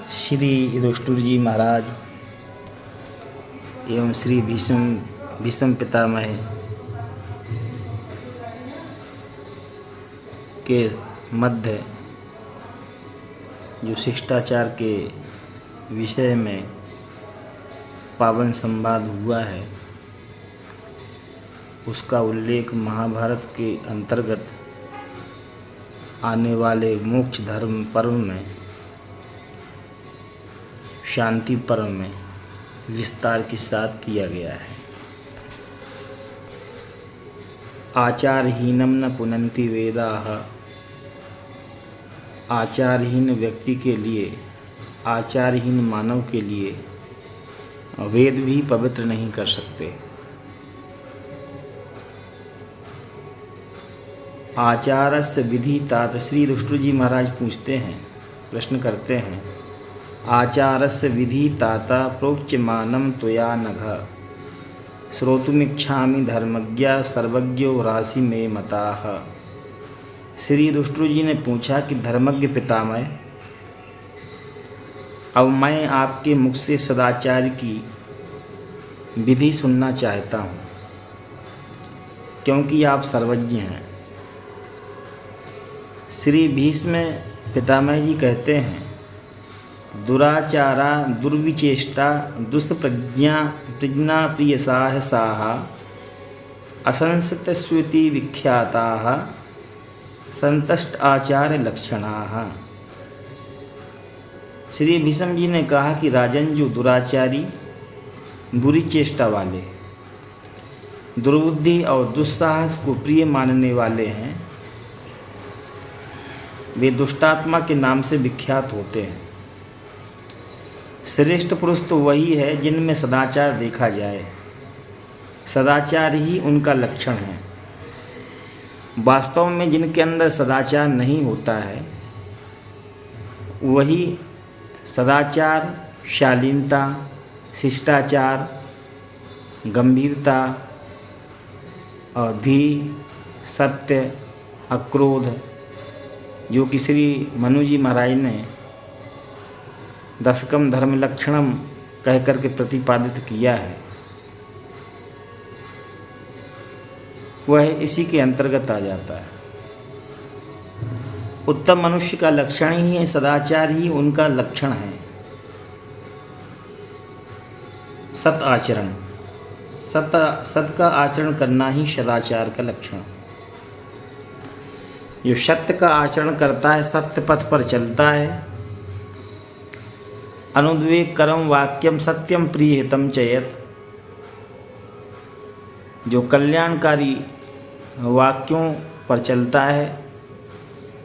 श्री युधिष्ठिर जी महाराज एवं श्री भीष्म पितामह के मध्य जो शिष्टाचार के विषय में पावन संवाद हुआ है, उसका उल्लेख महाभारत के अंतर्गत आने वाले मोक्ष धर्म पर्व में, शांति पर्व में विस्तार के साथ किया गया है। आचारहीनम न पुनन्ति वेदाः, आचारहीन व्यक्ति के लिए, आचारहीन मानव के लिए वेद भी पवित्र नहीं कर सकते। आचारस्य विधि तात, श्री युधिष्ठिर जी महाराज पूछते हैं, प्रश्न करते हैं, आचारस्य विधि ताता प्रोच्यमानं त्वया नघ, श्रोतुमिच्छामि धर्मज्ञा सर्वज्ञो राशि में मताः। श्री युधिष्ठिर जी ने पूछा कि धर्मज्ञ पितामह, अब मैं आपके मुख से सदाचार की विधि सुनना चाहता हूँ, क्योंकि आप सर्वज्ञ हैं। श्री भीष्म पितामह जी कहते हैं, दुराचारा दुर्विचेष्टा दुष्प्रज्ञा प्रज्ञा प्रिय साहसाः असंसतस्विति विख्याताः संतष्ट आचार्य लक्षणाः। श्री भीष्म जी ने कहा कि राजन, जो दुराचारी, बुरी चेष्टा वाले, दुर्बुद्धि और दुस्साहस को प्रिय मानने वाले हैं, वे दुष्टात्मा के नाम से विख्यात होते हैं। श्रेष्ठ पुरुष तो वही है जिनमें सदाचार देखा जाए, सदाचार ही उनका लक्षण है। वास्तव में जिनके अंदर सदाचार नहीं होता है, वही सदाचार, शालीनता, शिष्टाचार, गंभीरता और धी, सत्य, अक्रोध, जो कि श्री मनु जी महाराज ने दशकम धर्म लक्षणम कह करके प्रतिपादित किया है, वह इसी के अंतर्गत आ जाता है। उत्तम मनुष्य का लक्षण ही है, सदाचार ही उनका लक्षण है। सत आचरण, सत का आचरण करना ही सदाचार का लक्षण। जो सत्य का आचरण करता है, सत्य पथ पर चलता है, अनुद्वेग करम वाक्यम सत्यम प्रिय हितम चयत, जो कल्याणकारी वाक्यों पर चलता है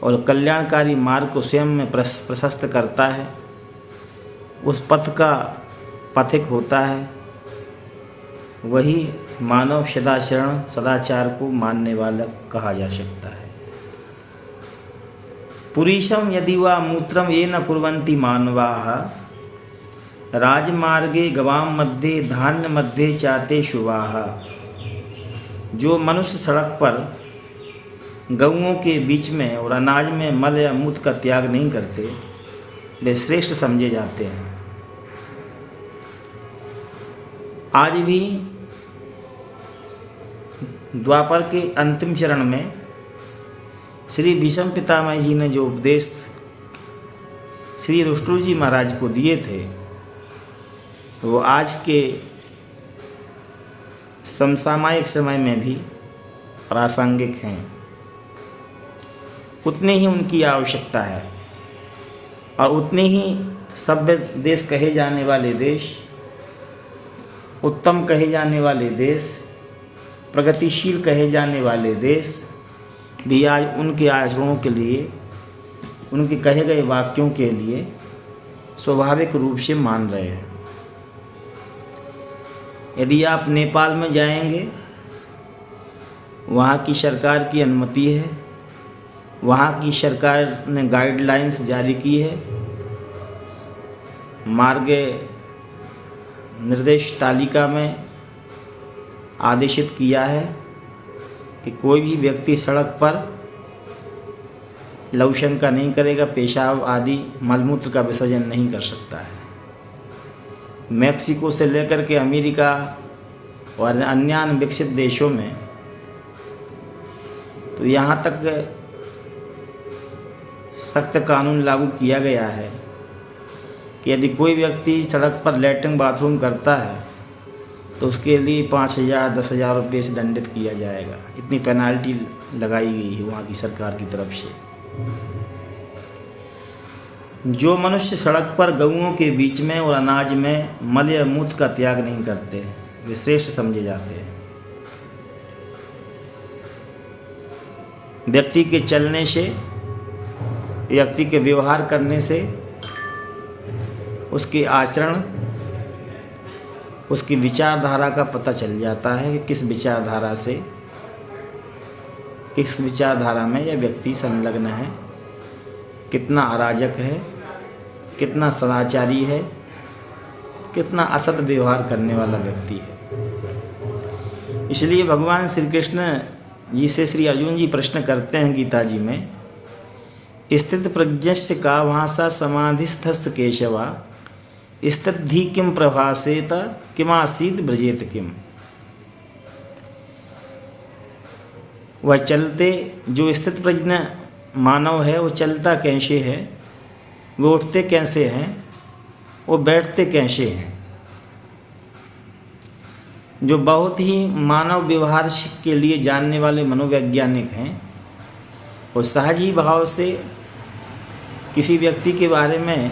और कल्याणकारी मार्ग को स्वयं में प्रशस्त करता है, उस पथ का पथिक होता है, वही मानव सदाचार को मानने वाला कहा जा सकता है। पुरीशम यदि वा मूत्रम ये न कुर्वन्ति मानवाः, राजमार्गे गवाम मध्ये धान्य मध्ये चाते शुभाः। जो मनुष्य सड़क पर गऊओं के बीच में और अनाज में मल या मूत्र का त्याग नहीं करते, वे श्रेष्ठ समझे जाते हैं। आज भी द्वापर के अंतिम चरण में श्री भीष्म पितामह जी ने जो उपदेश श्री युधिष्ठिर जी महाराज को दिए थे, वो आज के समसामयिक समय में भी प्रासंगिक हैं। उतनी ही उनकी आवश्यकता है और उतने ही सभ्य देश कहे जाने वाले देश, उत्तम कहे जाने वाले देश, प्रगतिशील कहे जाने वाले देश भी आज उनके आचरणों के लिए, उनके कहे गए वाक्यों के लिए स्वाभाविक रूप से मान रहे हैं। यदि आप नेपाल में जाएंगे, वहाँ की सरकार की अनुमति है, वहाँ की सरकार ने गाइडलाइंस जारी की है, मार्ग निर्देश तालिका में आदेशित किया है कि कोई भी व्यक्ति सड़क पर लघुशंका नहीं करेगा, पेशाब आदि मलमूत्र का विसर्जन नहीं कर सकता है। मैक्सिको से लेकर के अमेरिका और अन्य विकसित देशों में तो यहाँ तक सख्त कानून लागू किया गया है कि यदि कोई व्यक्ति सड़क पर लैट्रिन बाथरूम करता है तो उसके लिए 5,000 10,000 रुपये से दंडित किया जाएगा। इतनी पेनाल्टी लगाई गई है वहाँ की सरकार की तरफ से। जो मनुष्य सड़क पर गऊओं के बीच में और अनाज में मल या मूत्र का त्याग नहीं करते वे श्रेष्ठ समझे जाते हैं। व्यक्ति के चलने से, व्यक्ति के व्यवहार करने से, उसके आचरण, उसकी विचारधारा का पता चल जाता है कि किस विचारधारा में यह व्यक्ति संलग्न है, कितना अराजक है, कितना सदाचारी है, कितना असद व्यवहार करने वाला व्यक्ति है। इसलिए भगवान श्री कृष्ण जी से श्री अर्जुन जी प्रश्न करते हैं गीता जी में, स्थित प्रज्ञस्य का भाषा समाधिस्थस्थ केशवा स्थिति किम प्रभासेत किमासीत ब्रजेत किम। वह चलते, जो स्थित प्रज्ञ मानव है वो चलता कैसे है, वो उठते कैसे हैं, वो बैठते कैसे हैं। जो बहुत ही मानव व्यवहार के लिए जानने वाले मनोवैज्ञानिक हैं, वो सहज ही भाव से किसी व्यक्ति के बारे में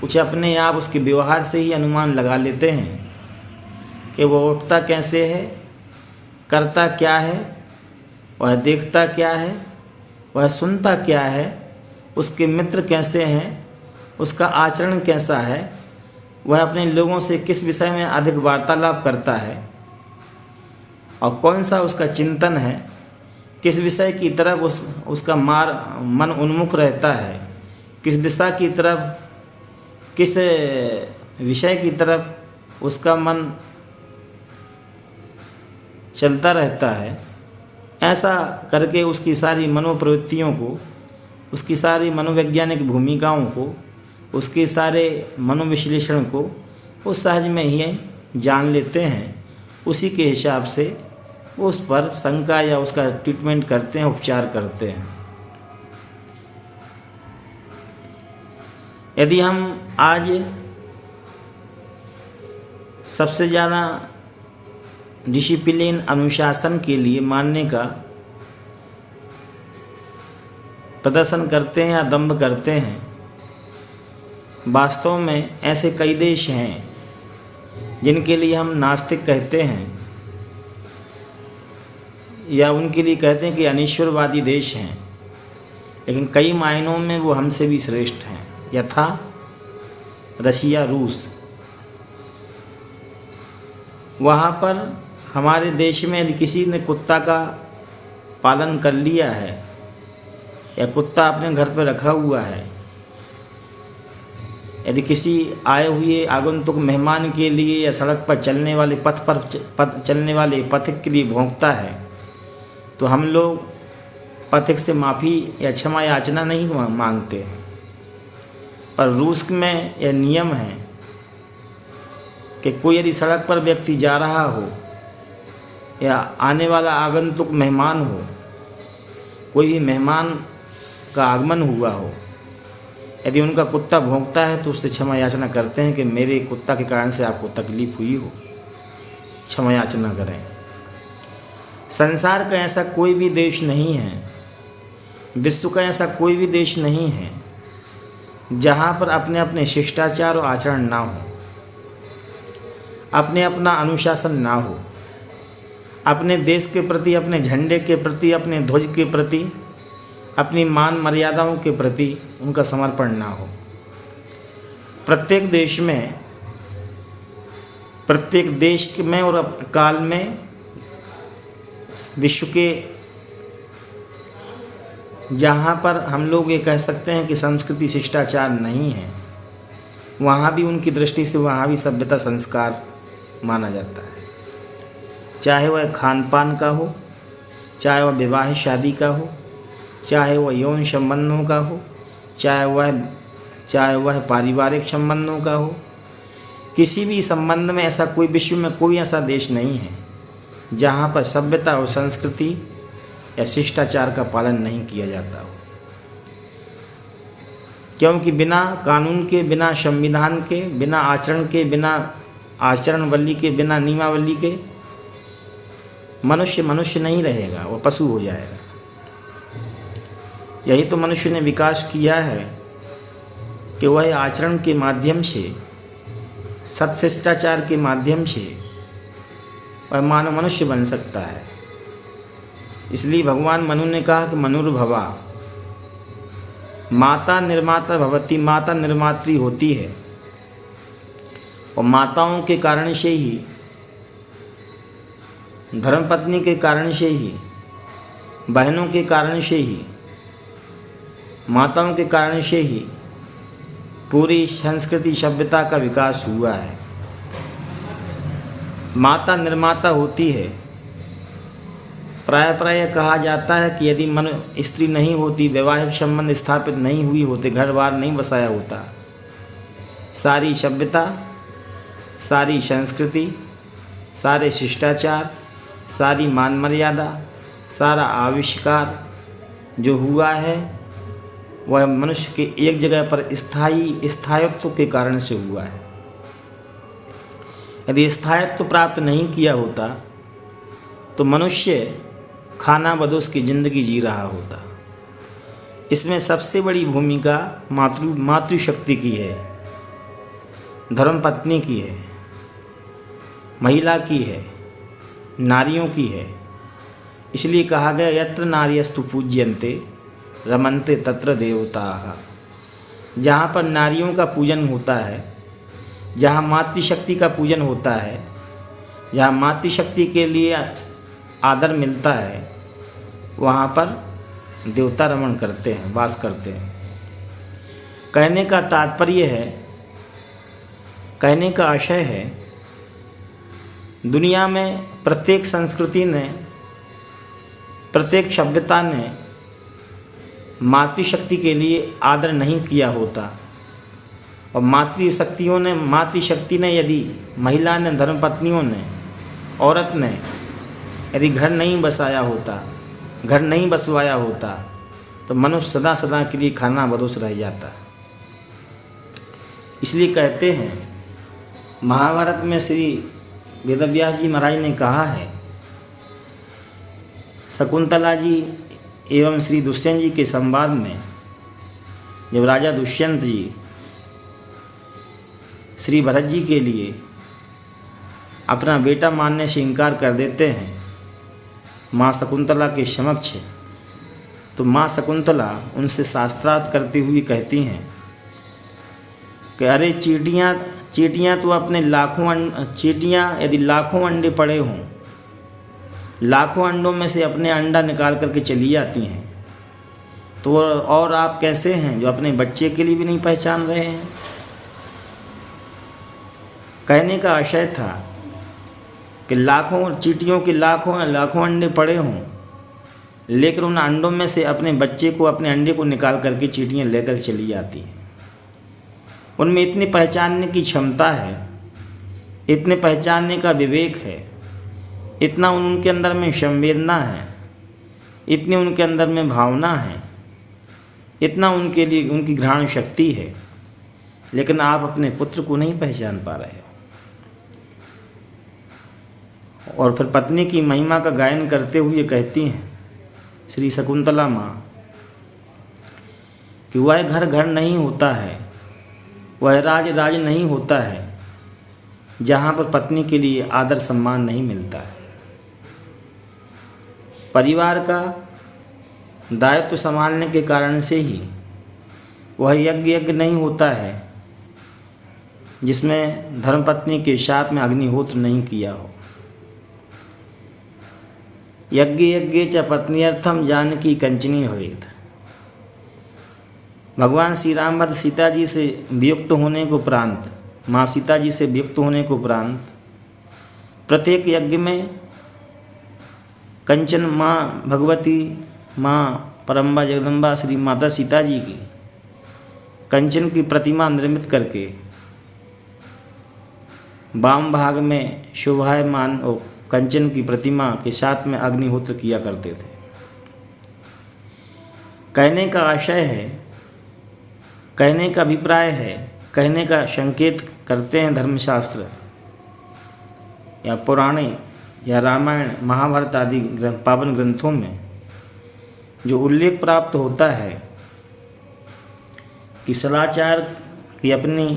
कुछ अपने आप उसके व्यवहार से ही अनुमान लगा लेते हैं कि वह उठता कैसे है, करता क्या है, वह देखता क्या है, वह सुनता क्या है, उसके मित्र कैसे हैं, उसका आचरण कैसा है, वह अपने लोगों से किस विषय में अधिक वार्तालाप करता है और कौन सा उसका चिंतन है, किस विषय की तरफ उसका मन उन्मुख रहता है, किस दिशा की तरफ, किस विषय की तरफ उसका मन चलता रहता है। ऐसा करके उसकी सारी मनोप्रवृत्तियों को, उसकी सारी मनोवैज्ञानिक भूमिकाओं को, उसके सारे मनोविश्लेषण को वो सहज में ही जान लेते हैं। उसी के हिसाब से उस पर शंका या उसका ट्रीटमेंट करते हैं, उपचार करते हैं। यदि हम आज सबसे ज़्यादा डिसिप्लिन, अनुशासन के लिए मानने का प्रदर्शन करते हैं या दंभ करते हैं, वास्तव में ऐसे कई देश हैं जिनके लिए हम नास्तिक कहते हैं या उनके लिए कहते हैं कि अनिश्वरवादी देश हैं, लेकिन कई मायनों में वो हमसे भी श्रेष्ठ हैं। यथा रशिया, रूस। वहाँ पर हमारे देश में यदि किसी ने कुत्ता का पालन कर लिया है या कुत्ता अपने घर पर रखा हुआ है, यदि किसी आए हुए आगंतुक मेहमान के लिए या सड़क पर चलने वाले चलने वाले पथिक के लिए भौंकता है, तो हम लोग पथिक से माफ़ी या क्षमा याचना नहीं मांगते। पर रूस में यह नियम है कि कोई यदि सड़क पर व्यक्ति जा रहा हो या आने वाला आगंतुक मेहमान हो, कोई भी मेहमान का आगमन हुआ हो, यदि उनका कुत्ता भौंकता है तो उससे क्षमा याचना करते हैं कि मेरे कुत्ता के कारण से आपको तकलीफ़ हुई हो, क्षमा याचना करें। संसार का ऐसा कोई भी देश नहीं है, विश्व का ऐसा कोई भी देश नहीं है जहाँ पर अपने अपने शिष्टाचार और आचरण ना हो, अपने अपना अनुशासन ना हो, अपने देश के प्रति, अपने झंडे के प्रति, अपने ध्वज के प्रति, अपनी मान मर्यादाओं के प्रति उनका समर्पण ना हो। प्रत्येक देश में और काल में विश्व के जहाँ पर हम लोग ये कह सकते हैं कि संस्कृति शिष्टाचार नहीं है, वहाँ भी उनकी दृष्टि से वहाँ भी सभ्यता संस्कार माना जाता है। चाहे वह खान पान का हो, चाहे वह विवाह शादी का हो, चाहे वह यौन संबंधों का हो, चाहे वह पारिवारिक संबंधों का हो। किसी भी संबंध में ऐसा कोई, विश्व में कोई ऐसा देश नहीं है जहाँ पर सभ्यता और संस्कृति या शिष्टाचार का पालन नहीं किया जाता हो। क्योंकि बिना कानून के, बिना संविधान के, बिना आचरण के, बिना आचरणवल्ली के, बिना नियमावली के मनुष्य मनुष्य नहीं रहेगा, वो पशु हो जाएगा। यही तो मनुष्य ने विकास किया है कि वह आचरण के माध्यम से, सत्शिष्टाचार के माध्यम से वह मानव मनुष्य बन सकता है। इसलिए भगवान मनु ने कहा कि मनुर्भवा, माता निर्माता भवती, माता निर्मात्री होती है। और माताओं के कारण से ही, धर्मपत्नी के कारण से ही, बहनों के कारण से ही, माताओं के कारण से ही पूरी संस्कृति सभ्यता का विकास हुआ है। माता निर्माता होती है। प्राय कहा जाता है कि यदि स्त्री नहीं होती, वैवाहिक संबंध स्थापित नहीं हुई होते, घर बार नहीं बसाया होता, सारी सभ्यता, सारी संस्कृति, सारे शिष्टाचार, सारी मान मर्यादा, सारा आविष्कार जो हुआ है वह मनुष्य के एक जगह पर स्थायित्व के कारण से हुआ है। यदि स्थायित्व प्राप्त नहीं किया होता तो मनुष्य खाना बदोश की ज़िंदगी जी रहा होता। इसमें सबसे बड़ी भूमिका मातृशक्ति की है, धर्मपत्नी की है, महिला की है, नारियों की है। इसलिए कहा गया यत्र नार्यस्तु पूज्यन्ते रमन्ते तत्र देवताः। जहाँ पर नारियों का पूजन होता है, जहाँ मातृशक्ति का पूजन होता है, जहाँ मातृशक्ति के लिए आदर मिलता है, वहाँ पर देवता रमण करते हैं, वास करते हैं। कहने का तात्पर्य है, कहने का आशय है, दुनिया में प्रत्येक संस्कृति ने, प्रत्येक सभ्यता ने मातृशक्ति के लिए आदर नहीं किया होता। और मातृशक्ति ने यदि महिला ने, धर्मपत्नियों ने, औरत ने यदि घर नहीं बसाया होता, घर नहीं बसवाया होता, तो मनुष्य सदा सदा के लिए खाना बदोश रह जाता। इसलिए कहते हैं, महाभारत में श्री वेदव्यास जी महाराज ने कहा है, शकुंतला जी एवं श्री दुष्यंत जी के संवाद में, जब राजा दुष्यंत जी श्री भरत जी के लिए अपना बेटा मानने से इनकार कर देते हैं माँ शकुंतला के समक्ष, तो माँ शकुंतला उनसे शास्त्रार्थ करती हुई कहती हैं कि अरे चींटियाँ तो अपने चींटियाँ यदि लाखों अंडे पड़े हों, लाखों अंडों में से अपने अंडा निकाल करके चली जाती हैं, तो और आप कैसे हैं जो अपने बच्चे के लिए भी नहीं पहचान रहे हैं। कहने का आशय था कि लाखों चींटियों के लाखों अंडे पड़े हों, लेकिन उन अंडों में से अपने बच्चे को, अपने अंडे को निकाल करके चींटियाँ लेकर चली जाती हैं। उनमें इतनी पहचानने की क्षमता है, इतने पहचानने का विवेक है, इतना उनके अंदर में संवेदना है, इतनी उनके अंदर में भावना है, इतना उनके लिए उनकी घ्राण शक्ति है, लेकिन आप अपने पुत्र को नहीं पहचान पा रहे हो। और फिर पत्नी की महिमा का गायन करते हुए कहती हैं श्री शकुंतला माँ कि वह घर घर नहीं होता है, वह राज राज नहीं होता है जहाँ पर पत्नी के लिए आदर सम्मान नहीं मिलता है। परिवार का दायित्व संभालने के कारण से ही वह यज्ञ नहीं होता है जिसमें धर्मपत्नी के साथ में अग्निहोत्र नहीं किया हो। यज्ञ च पत्न्यर्थम जानकी कंचनी होएत। भगवान श्री राम भद्र सीता जी से वियुक्त होने को उपरांत, माँ सीता जी से वियुक्त होने को उपरांत प्रत्येक यज्ञ में कंचन माँ भगवती, माँ परम्बा जगदम्बा श्री माता सीता जी की कंचन की प्रतिमा निर्मित करके वाम भाग में शोभायमान और कंचन की प्रतिमा के साथ में अग्निहोत्र किया करते थे। कहने का आशय है, कहने का अभिप्राय है, कहने का संकेत करते हैं धर्मशास्त्र या पुराणे या रामायण महाभारत आदि पावन ग्रंथों में जो उल्लेख प्राप्त होता है कि सदाचार की अपनी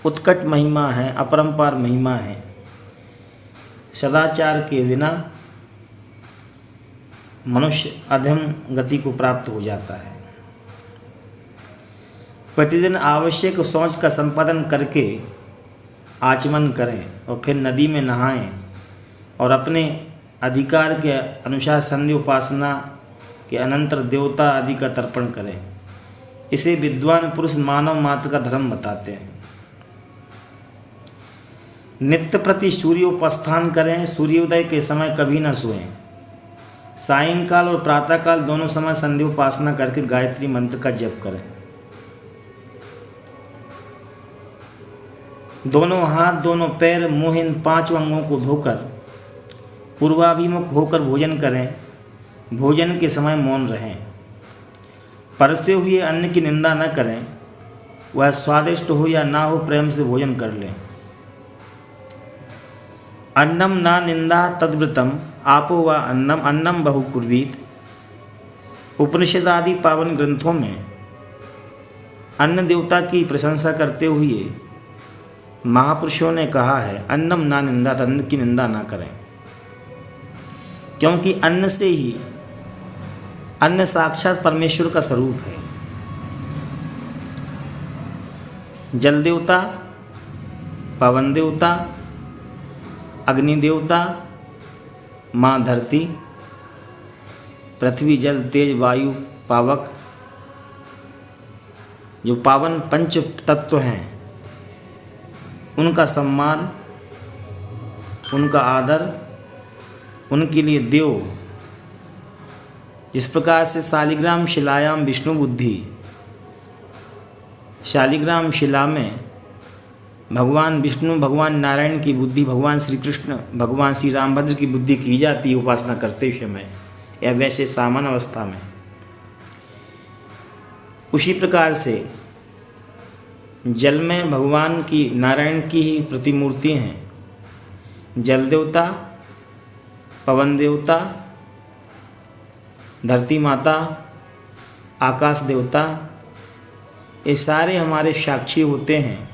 उत्कट महिमा है, अपरंपार महिमा है। सदाचार के बिना मनुष्य अधम गति को प्राप्त हो जाता है। प्रतिदिन आवश्यक शौच का संपादन करके आचमन करें और फिर नदी में नहाएं और अपने अधिकार के अनुसार संध्या उपासना के अनंतर देवता आदि का तर्पण करें। इसे विद्वान पुरुष मानव मात्र का धर्म बताते हैं। नित्य प्रति सूर्योपास्थान करें, सूर्योदय के समय कभी न सोएं। सायंकाल और प्रातःकाल दोनों समय संध्या उपासना करके गायत्री मंत्र का जप करें। दोनों हाथ, दोनों पैर, मुंह इन 5 अंगों को धोकर पूर्वाभिमुख होकर भोजन करें। भोजन के समय मौन रहें। परसे हुए अन्न की निंदा न करें, वह स्वादिष्ट हो या ना हो प्रेम से भोजन कर लें। अन्नम ना निंदा तद्व्रतम आपो व अन्नम अन्नम बहुकुर्वीत। उपनिषद आदि पावन ग्रंथों में अन्न देवता की प्रशंसा करते हुए महापुरुषों ने कहा है अन्नम ना निंदा, अन्न की निंदा ना करें, क्योंकि अन्न से ही अन्न साक्षात परमेश्वर का स्वरूप है। जल देवता, पवन देवता, अग्नि देवता, माँ धरती, पृथ्वी जल तेज वायु पावक, जो पावन पंच तत्व हैं, उनका सम्मान, उनका आदर, उनके लिए देव। जिस प्रकार से शालिग्राम शिलायाम विष्णु बुद्धि, शालिग्राम शिला में भगवान विष्णु, भगवान नारायण की बुद्धि, भगवान श्री कृष्ण, भगवान श्री रामभद्र की बुद्धि की जाती है उपासना करते समय या वैसे सामान्य अवस्था में, उसी प्रकार से जल में भगवान की, नारायण की ही प्रतिमूर्ति हैं। जल देवता, पवन देवता, धरती माता, आकाश देवता, ये सारे हमारे साक्षी होते हैं।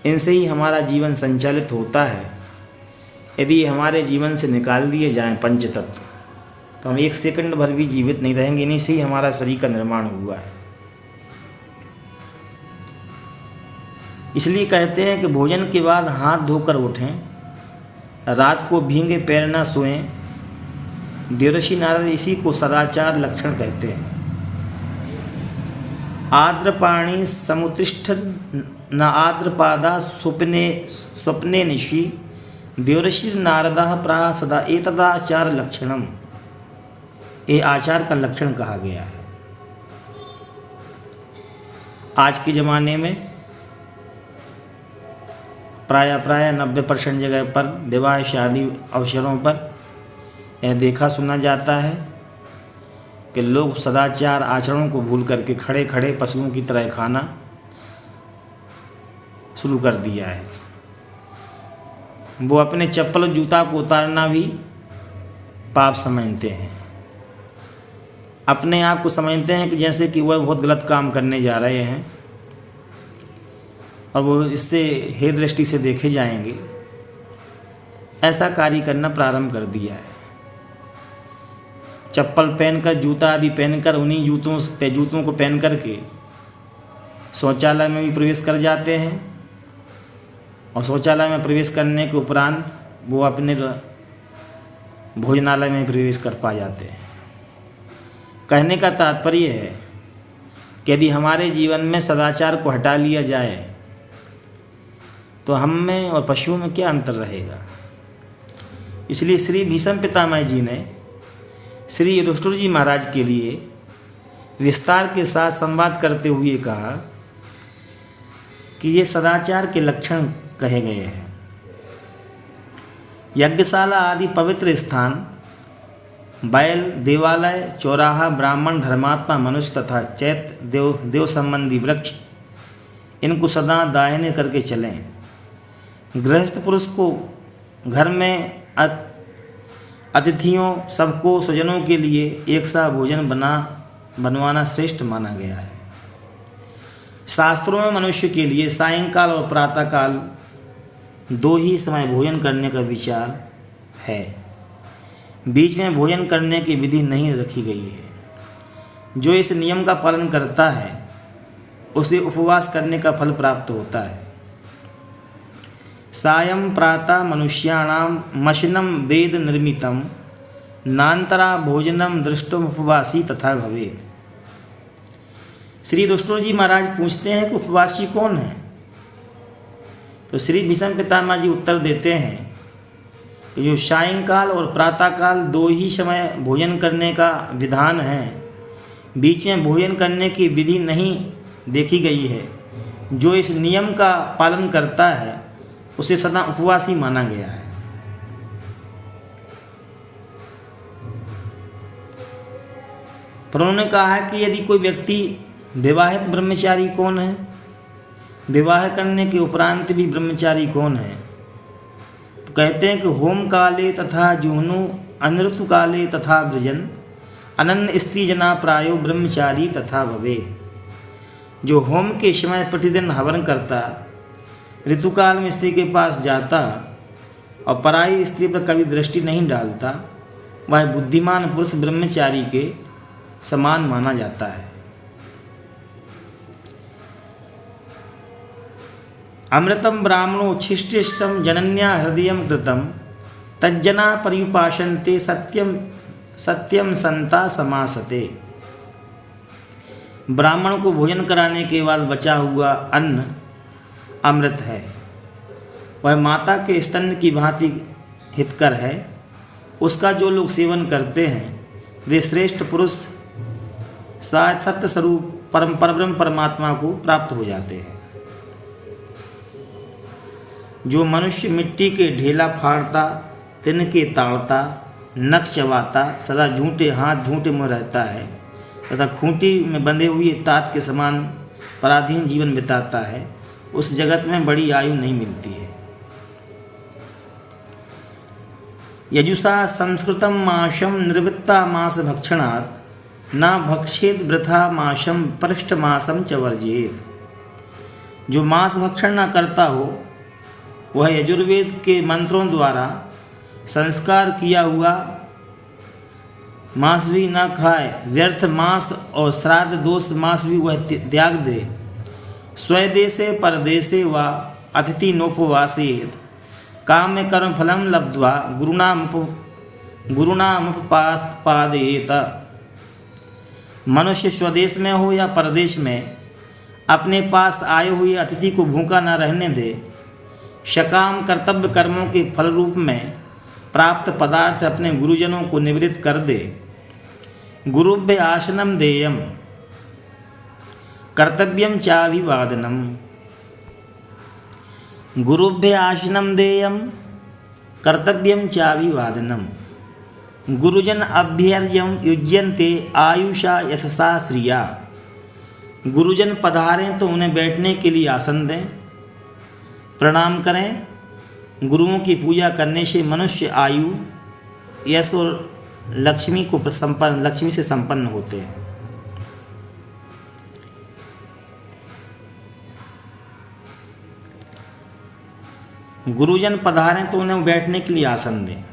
इनसे ही हमारा जीवन संचालित होता है। यदि हमारे जीवन से निकाल दिए जाएं पंच तत्व, तो हम 1 सेकंड भर भी जीवित नहीं रहेंगे। इन्हीं से ही हमारा शरीर का निर्माण हुआ है। इसलिए कहते हैं कि भोजन के बाद हाथ धोकर उठें, रात को भींगे पैर न सोएं। देवर्षि नारद इसी को सदाचार लक्षण कहते हैं। आर्द्रपाणी समुत्तिष्ठ न आर्द्रपादा स्वप्ने निशि देवर्षि नारद प्राह सदा एतदाचार लक्षणम। ये आचार का लक्षण कहा गया है। आज के ज़माने में प्राय 90% जगह पर विवाह शादी अवसरों पर यह देखा सुना जाता है कि लोग सदाचार आचरणों को भूल करके खड़े खड़े पशुओं की तरह खाना शुरू कर दिया है। वो अपने चप्पल जूता को उतारना भी पाप समझते हैं। अपने आप को समझते हैं कि जैसे कि वह बहुत गलत काम करने जा रहे हैं और वो इससे हे दृष्टि से देखे जाएंगे। ऐसा कार्य करना प्रारंभ कर दिया है। चप्पल पहनकर, जूता आदि पहनकर, उन्हीं जूतों को पहन करके शौचालय में भी प्रवेश कर जाते हैं और शौचालय में प्रवेश करने के उपरांत वो अपने भोजनालय में प्रवेश कर पा जाते हैं। कहने का तात्पर्य है कि यदि हमारे जीवन में सदाचार को हटा लिया जाए तो हम में और पशुओं में क्या अंतर रहेगा। इसलिए श्री भीष्म पितामह जी ने श्री युधिष्ठिर जी महाराज के लिए विस्तार के साथ संवाद करते हुए कहा कि ये सदाचार के लक्षण कहे गए हैं। यज्ञशाला आदि पवित्र स्थान, बैल, देवालय, चौराहा, ब्राह्मण, धर्मात्मा, मनुष्य तथा चैत्य देव संबंधी वृक्ष, इनको सदा दाहिने करके चलें। गृहस्थ पुरुष को घर में अतिथियों, सबको, स्वजनों के लिए एक सा भोजन बनवाना श्रेष्ठ माना गया है। शास्त्रों में मनुष्य के लिए सायंकाल और प्रातःकाल 2 ही समय भोजन करने का विचार है। बीच में भोजन करने की विधि नहीं रखी गई है। जो इस नियम का पालन करता है उसे उपवास करने का फल प्राप्त होता है। सायं प्रातः मनुष्याणाम मशनम वेद निर्मितम नान्तरा भोजनम दृष्टुम उपवासी तथा भवेत्। श्री दुष्टो जी महाराज पूछते हैं कि उपवासी कौन है? तो श्री भीष्म पितामह जी उत्तर देते हैं कि जो सायंकाल और प्रातःकाल 2 ही समय भोजन करने का विधान है, बीच में भोजन करने की विधि नहीं देखी गई है, जो इस नियम का पालन करता है उसे सदा उपवासी माना गया है। पर उन्होंने कहा है कि यदि कोई व्यक्ति विवाहित ब्रह्मचारी कौन है, विवाह करने के उपरांत भी ब्रह्मचारी कौन है, तो कहते हैं कि होम काले तथा जुहनु अनऋतु काले तथा वृजन अनन्य स्त्री जना प्रायो ब्रह्मचारी तथा भवे। जो होम के समय प्रतिदिन हवन करता, ऋतुकाल में स्त्री के पास जाता और पराई स्त्री पर कभी दृष्टि नहीं डालता, वह बुद्धिमान पुरुष ब्रह्मचारी के समान माना जाता है। अमृतम ब्राह्मणो छिष्टिष्टम जनन्या हृदयम कृतम तज्जना पर्युपासन्ते सत्यम संता समासते। ब्राह्मण को भोजन कराने के बाद बचा हुआ अन्न अमृत है। वह माता के स्तन की भांति हितकर है। उसका जो लोग सेवन करते हैं वे श्रेष्ठ पुरुष शायद सत्य स्वरूप परब्रह्म परमात्मा को प्राप्त हो जाते हैं। जो मनुष्य मिट्टी के ढेला फाड़ता, तिनके ताड़ता, नख चबाता, सदा झूठे हाथ झूठे मुँह रहता है तथा खूंटी में बंधे हुए तात के समान पराधीन जीवन बिताता है, उस जगत में बड़ी आयु नहीं मिलती है। यजुषा संस्कृतम माशम निर्वृत्ता मास भक्षणात् न भक्षेत वृथा माशम पृष्ठ मासम च वर्जेत। जो मांस भक्षण न करता हो वह यजुर्वेद के मंत्रों द्वारा संस्कार किया हुआ मांस भी न खाए। व्यर्थ मांस और श्राद्ध दोष मांस भी वह त्याग दे। स्वदेशे परदेशे व अतिथि नोपवासेत काम्य कर्म फलम लब्ध्वा गुरुणामुपपादेत। मनुष्य स्वदेश में हो या परदेश में अपने पास आए हुए अतिथि को भूखा न रहने दे। सकाम कर्तव्य कर्मों के फल रूप में प्राप्त पदार्थ अपने गुरुजनों को निवेदित कर दे। गुरुभ्य आसनम देयम कर्तव्यम चाभिवादनम। गुरुभ्य आसनम देयम कर्तव्यम चाभिवादनम। गुरुजन अभ्यर्यम युज्यन्ते आयुषा यशसा श्रिया। गुरुजन पधारें तो उन्हें बैठने के लिए आसन दें, प्रणाम करें। गुरुओं की पूजा करने से मनुष्य आयु, यश और लक्ष्मी से संपन्न होते हैं। गुरुजन पधारें तो उन्हें बैठने के लिए आसन दें।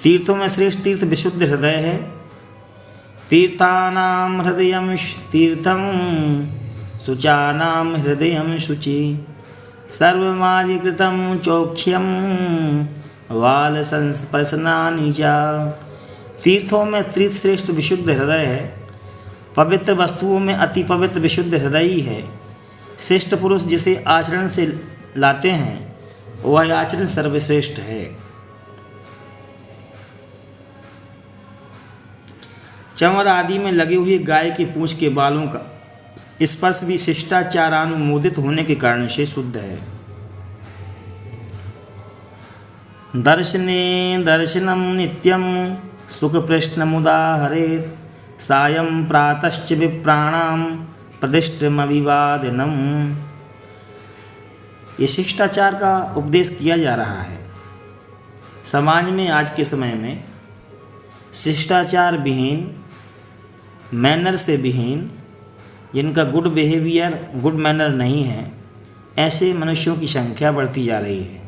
तीर्थों में श्रेष्ठ तीर्थ विशुद्ध हृदय है। तीर्थानाम हृदयम तीर्थम शुचानाम हृदयम शुचि सर्वमार्यकृतं चौक्ष्यम वाल संस्पर्शनानि च। तीर्थों में तीर्थ श्रेष्ठ विशुद्ध हृदय है। पवित्र वस्तुओं में अति पवित्र विशुद्ध हृदय ही है। श्रेष्ठ पुरुष जिसे आचरण से लाते हैं वह आचरण सर्वश्रेष्ठ है। चंवर आदि में लगे हुए गाय की पूंछ के बालों का स्पर्श भी शिष्टाचारानुमोदित होने के कारण से शुद्ध है। दर्शने दर्शनम नित्यम सुख प्रश्नमुदाहरेत् सायं प्रातश्च विप्राणाम प्रतिष्ठमविवादिनम। ये शिष्टाचार का उपदेश किया जा रहा है। समाज में आज के समय में शिष्टाचार विहीन, मैनर से विहीन, जिनका गुड बिहेवियर, गुड मैनर नहीं है, ऐसे मनुष्यों की संख्या बढ़ती जा रही है।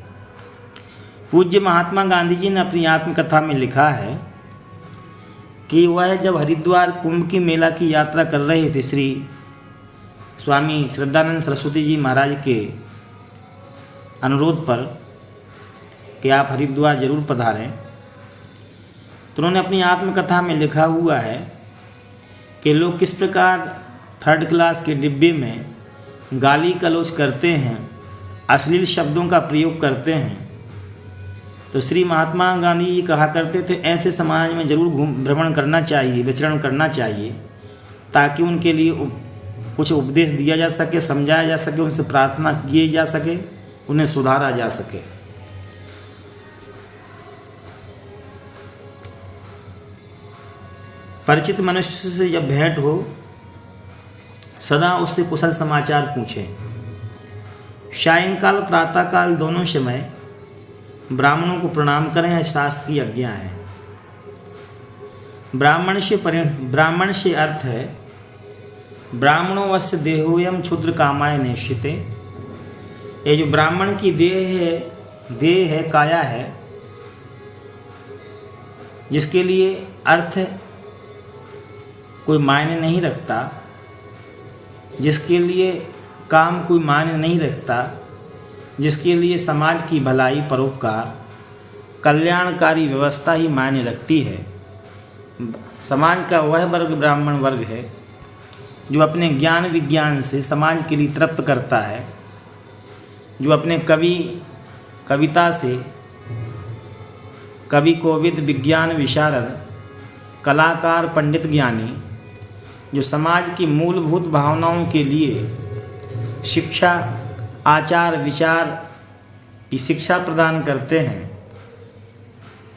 पूज्य महात्मा गांधी जी ने अपनी आत्मकथा में लिखा है कि वह जब हरिद्वार कुंभ की मेला की यात्रा कर रहे थे, श्री स्वामी श्रद्धानंद सरस्वती जी महाराज के अनुरोध पर कि आप हरिद्वार जरूर पधारें, तो उन्होंने अपनी आत्मकथा में लिखा हुआ है कि लोग किस प्रकार थर्ड क्लास के डिब्बे में गाली गलौज करते हैं, अश्लील शब्दों का प्रयोग करते हैं। तो श्री महात्मा गांधी जी कहा करते थे, ऐसे समाज में जरूर भ्रमण करना चाहिए, विचरण करना चाहिए, ताकि उनके लिए कुछ उपदेश दिया जा सके, समझाया जा सके, उनसे प्रार्थना की जा सके, उन्हें सुधारा जा सके। परिचित मनुष्य से जब भेंट हो, सदा उससे कुशल समाचार पूछें। सायंकाल प्रातःकाल दोनों समय ब्राह्मणों को प्रणाम करें, यह शास्त्र की आज्ञा है। ब्राह्मण से अर्थ है ब्राह्मणो वस्य देहोयम क्षुद्र कामाय नेष्यते। ये जो ब्राह्मण की देह है, काया है, जिसके लिए अर्थ कोई मायने नहीं रखता, जिसके लिए काम कोई मायने नहीं रखता, जिसके लिए समाज की भलाई, परोपकार, कल्याणकारी व्यवस्था ही मायने रखती है। समाज का वह वर्ग ब्राह्मण वर्ग है जो अपने ज्ञान विज्ञान से समाज के लिए तृप्त करता है, जो अपने कविता से कवि, कोविद, विज्ञान विशारद, कलाकार, पंडित, ज्ञानी, जो समाज की मूलभूत भावनाओं के लिए शिक्षा, आचार विचार की शिक्षा प्रदान करते हैं,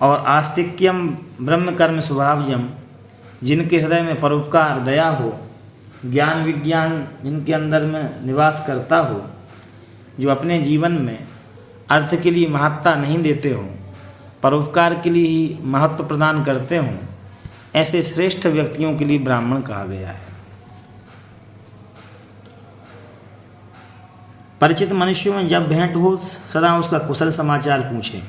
और आस्तिक्यम ब्रह्म कर्म स्वभावजम, जिनके हृदय में परोपकार, दया हो, ज्ञान विज्ञान जिनके अंदर में निवास करता हो, जो अपने जीवन में अर्थ के लिए महत्ता नहीं देते हों, परोपकार के लिए ही महत्व प्रदान करते हों, ऐसे श्रेष्ठ व्यक्तियों के लिए ब्राह्मण कहा गया है। परिचित मनुष्यों में जब भेंट हो, सदा उसका कुशल समाचार पूछें।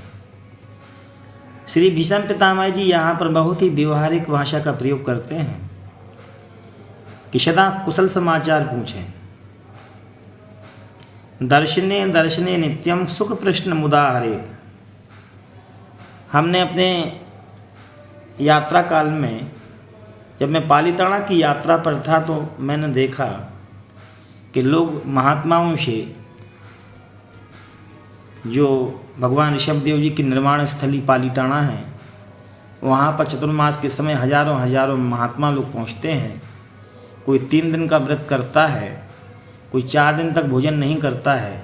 श्री भीष्म पितामह जी यहाँ पर बहुत ही व्यवहारिक भाषा का प्रयोग करते हैं कि सदा कुशल समाचार पूछें। दर्शने दर्शने नित्यम सुख प्रश्न मुदाहरेत्। हमने अपने यात्रा काल में, जब मैं पालीताना की यात्रा पर था, तो मैंने देखा कि लोग महात्माओं से, जो भगवान ऋषभदेव जी की निर्माण स्थली पालीताना है, वहाँ पर चतुर्मास के समय हजारों हजारों महात्मा लोग पहुँचते हैं। कोई 3 दिन का व्रत करता है, कोई 4 दिन तक भोजन नहीं करता है,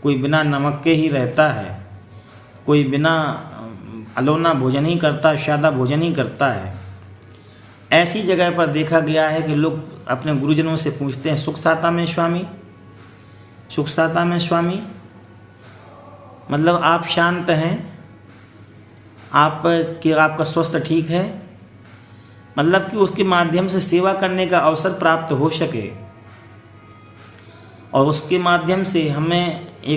कोई बिना नमक के ही रहता है, कोई बिना अलोना भोजन ही करता, सादा भोजन ही करता है। ऐसी जगह पर देखा गया है कि लोग अपने गुरुजनों से पूछते हैं, सुख साता में स्वामी, सुख साता में स्वामी, मतलब आप शांत हैं, आपका स्वास्थ्य ठीक है, मतलब कि उसके माध्यम से सेवा करने का अवसर प्राप्त हो सके, और उसके माध्यम से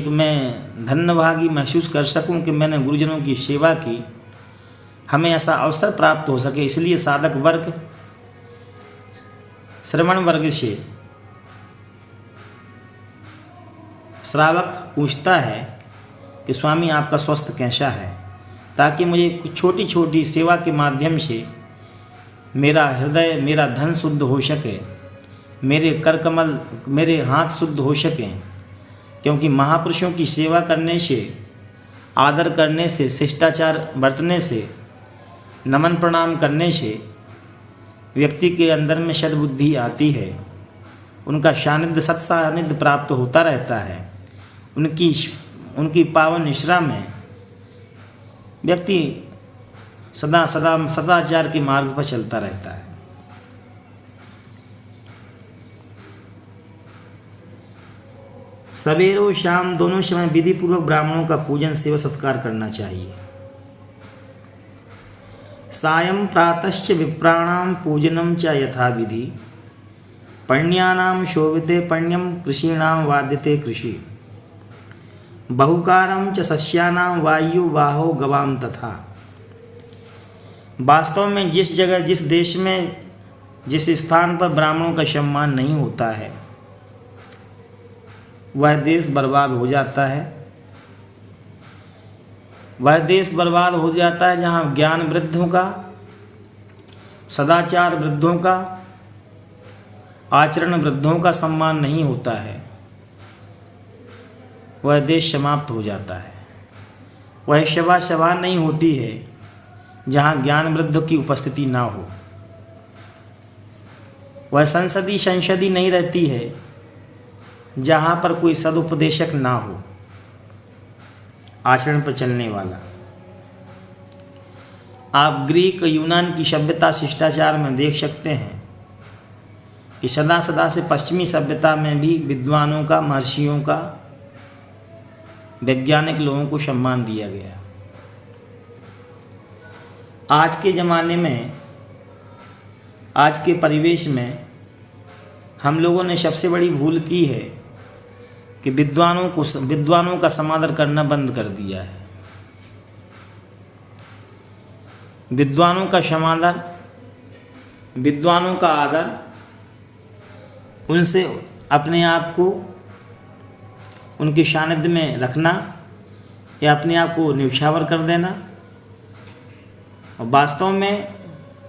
मैं धन्यभागी महसूस कर सकूं कि मैंने गुरुजनों की सेवा की, हमें ऐसा अवसर प्राप्त हो सके। इसलिए साधक वर्ग, श्रवण वर्ग से श्रावक पूछता है कि स्वामी आपका स्वास्थ्य कैसा है, ताकि मुझे कुछ छोटी छोटी सेवा के माध्यम से मेरा हृदय, मेरा धन शुद्ध हो सके, मेरे कर कमल, मेरे हाथ शुद्ध हो सकें। क्योंकि महापुरुषों की सेवा करने से, आदर करने से, शिष्टाचार बरतने से, नमन प्रणाम करने से व्यक्ति के अंदर में सद्बुद्धि आती है, उनका सानिध्य सत्सानिध्य प्राप्त होता रहता है, उनकी पावन निश्रा में व्यक्ति सदा सदा सदाचार के मार्ग पर चलता रहता है। सवेरे और शाम दोनों समय विधि पूर्वक ब्राह्मणों का पूजन सेवा सत्कार करना चाहिए। सायं प्रातश्च विप्राणां पूजनं च यथा विधि, पण्यानां शोभिते पण्यं कृषीणां वाद्यते कृषि, बहुकारं च सस्यानां वायु वाहो गवाम तथा। वास्तव में जिस जगह, जिस देश में, जिस स्थान पर ब्राह्मणों का सम्मान नहीं होता है, वह देश बर्बाद हो जाता है। वह देश बर्बाद हो जाता है जहाँ ज्ञान वृद्धों का, सदाचार वृद्धों का, आचरण वृद्धों का सम्मान नहीं होता है। वह देश समाप्त हो जाता है। वह सभा नहीं होती है जहाँ ज्ञान वृद्ध की उपस्थिति ना हो। वह संसदी नहीं रहती है जहाँ पर कोई सदुपदेशक ना हो, आचरण पर चलने वाला। आप ग्रीक यूनान की सभ्यता शिष्टाचार में देख सकते हैं कि सदा से पश्चिमी सभ्यता में भी विद्वानों का, महर्षियों का, वैज्ञानिक लोगों को सम्मान दिया गया। आज के ज़माने में, आज के परिवेश में हम लोगों ने सबसे बड़ी भूल की है कि विद्वानों का समादर करना बंद कर दिया है। विद्वानों का समादर, विद्वानों का आदर, उनसे अपने आप को उनके सानिध्य में रखना या अपने आप को न्यौछावर कर देना। और वास्तव में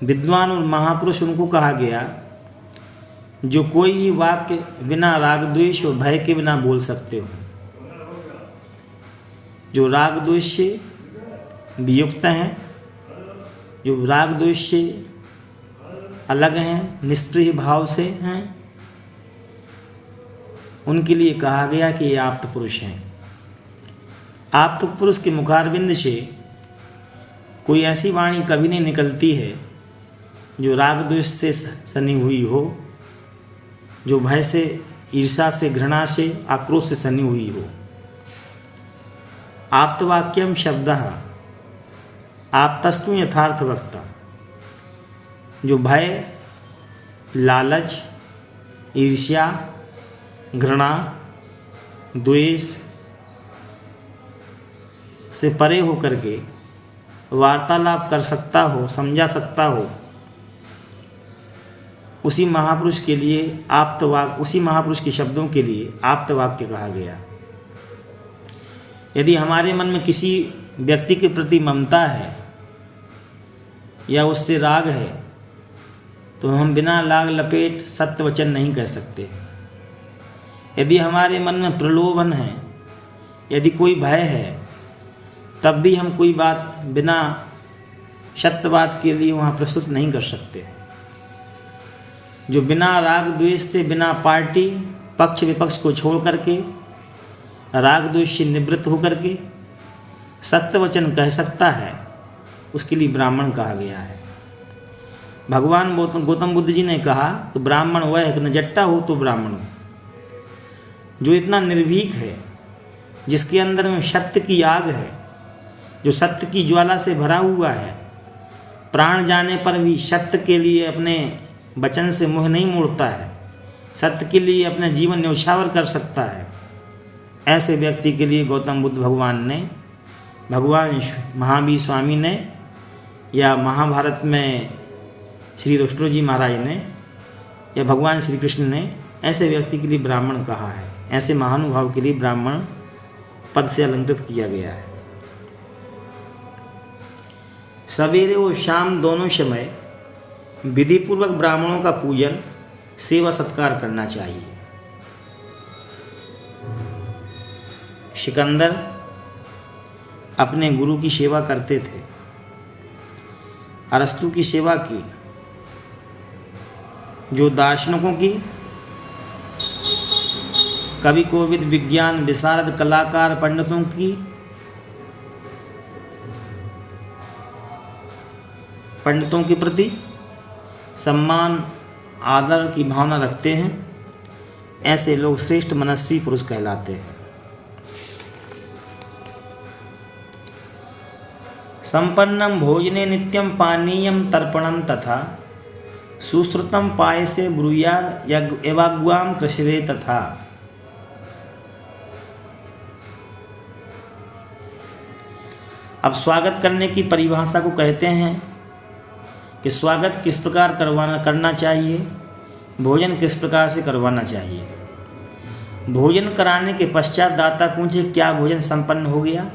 विद्वान और महापुरुष उनको कहा गया जो कोई भी वाक्य बिना राग द्वेष और भय के बिना बोल सकते हो, जो राग द्वेष से वियुक्त हैं, जो राग द्वेष से अलग हैं, निष्प्रिय भाव से हैं, उनके लिए कहा गया कि ये आप्त पुरुष हैं। आप्त पुरुष के मुखारविंद से कोई ऐसी वाणी कभी नहीं निकलती है जो राग द्वेष से सनी हुई हो, जो भय से, ईर्षा से, घृणा से, आक्रोश से सनी हुई हो। आप्तवाक्यम शब्दः आप्तस्तु यथार्थ वक्ता। जो भय, लालच, ईर्ष्या, घृणा, द्वेष से परे होकर के वार्तालाप कर सकता हो, समझा सकता हो, उसी महापुरुष के लिए आप्तवाक्य, उसी महापुरुष के शब्दों के लिए आप्तवाक्य कहा गया। यदि हमारे मन में किसी व्यक्ति के प्रति ममता है या उससे राग है तो हम बिना लाग लपेट सत्य वचन नहीं कह सकते। यदि हमारे मन में प्रलोभन है, यदि कोई भय है, तब भी हम कोई बात बिना सत्यवाद के लिए वहाँ प्रस्तुत नहीं कर सकते। जो बिना राग द्वेष से, बिना पार्टी पक्ष विपक्ष को छोड़ करके, राग द्वेष से निवृत्त होकर के सत्य वचन कह सकता है, उसके लिए ब्राह्मण कहा गया है। भगवान गौतम बुद्ध जी ने कहा कि ब्राह्मण वह है कि न जट्टा हो तो ब्राह्मण हो, जो इतना निर्भीक है, जिसके अंदर में सत्य की आग है, जो सत्य की ज्वाला से भरा हुआ है, प्राण जाने पर भी सत्य के लिए अपने वचन से मुँह नहीं मोड़ता है, सत्य के लिए अपना जीवन न्यौछावर कर सकता है। ऐसे व्यक्ति के लिए गौतम बुद्ध भगवान ने, भगवान महावीर स्वामी ने, या महाभारत में श्री रुष्ण जी महाराज ने, या भगवान श्री कृष्ण ने ऐसे व्यक्ति के लिए ब्राह्मण कहा है। ऐसे महानुभाव के लिए ब्राह्मण पद से अलंकृत किया गया है। सवेरे और शाम दोनों समय विधि पूर्वक ब्राह्मणों का पूजन, सेवा सत्कार करना चाहिए। सिकंदर अपने गुरु की सेवा करते थे, अरस्तु की सेवा की, जो दार्शनिकों की, कवि कोविद, विज्ञान विशारद, कलाकार, पंडितों की, पंडितों के प्रति सम्मान आदर की भावना रखते हैं, ऐसे लोग श्रेष्ठ मनस्वी पुरुष कहलाते हैं। संपन्नम भोजने नित्यम पानीयम तर्पणम तथा सुश्रुतम पायसे ब्रूयाद एवाग्वाम कृषिरे तथा। अब स्वागत करने की परिभाषा को कहते हैं कि स्वागत किस प्रकार करना चाहिए, भोजन किस प्रकार से करवाना चाहिए। भोजन कराने के पश्चात दाता पूछे, क्या भोजन संपन्न हो गया?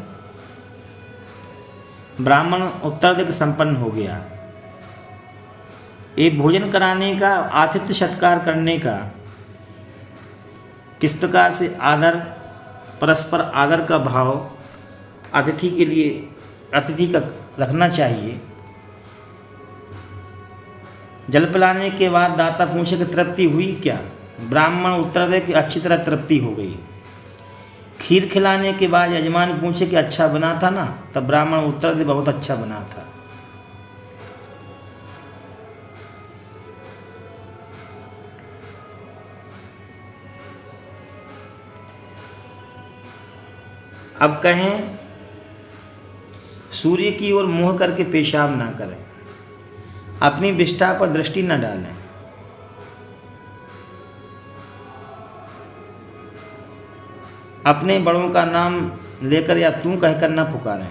ब्राह्मण उत्तर दे कि संपन्न हो गया। ये भोजन कराने का, आतिथ्य सत्कार करने का किस प्रकार से आदर, परस्पर आदर का भाव अतिथि के लिए, अतिथि का रखना चाहिए। जल पिलाने के बाद दाता पूछे कि तृप्ति हुई क्या? ब्राह्मण उत्तर दे कि अच्छी तरह तृप्ति हो गई। खीर खिलाने के बाद यजमान पूछे कि अच्छा बना था ना? तब ब्राह्मण उत्तर दे बहुत अच्छा बना था। अब कहें, सूर्य की ओर मुंह करके पेशाब ना करें, अपनी विष्ठा पर दृष्टि न डालें, अपने बड़ों का नाम लेकर या तू कहकर न पुकारें।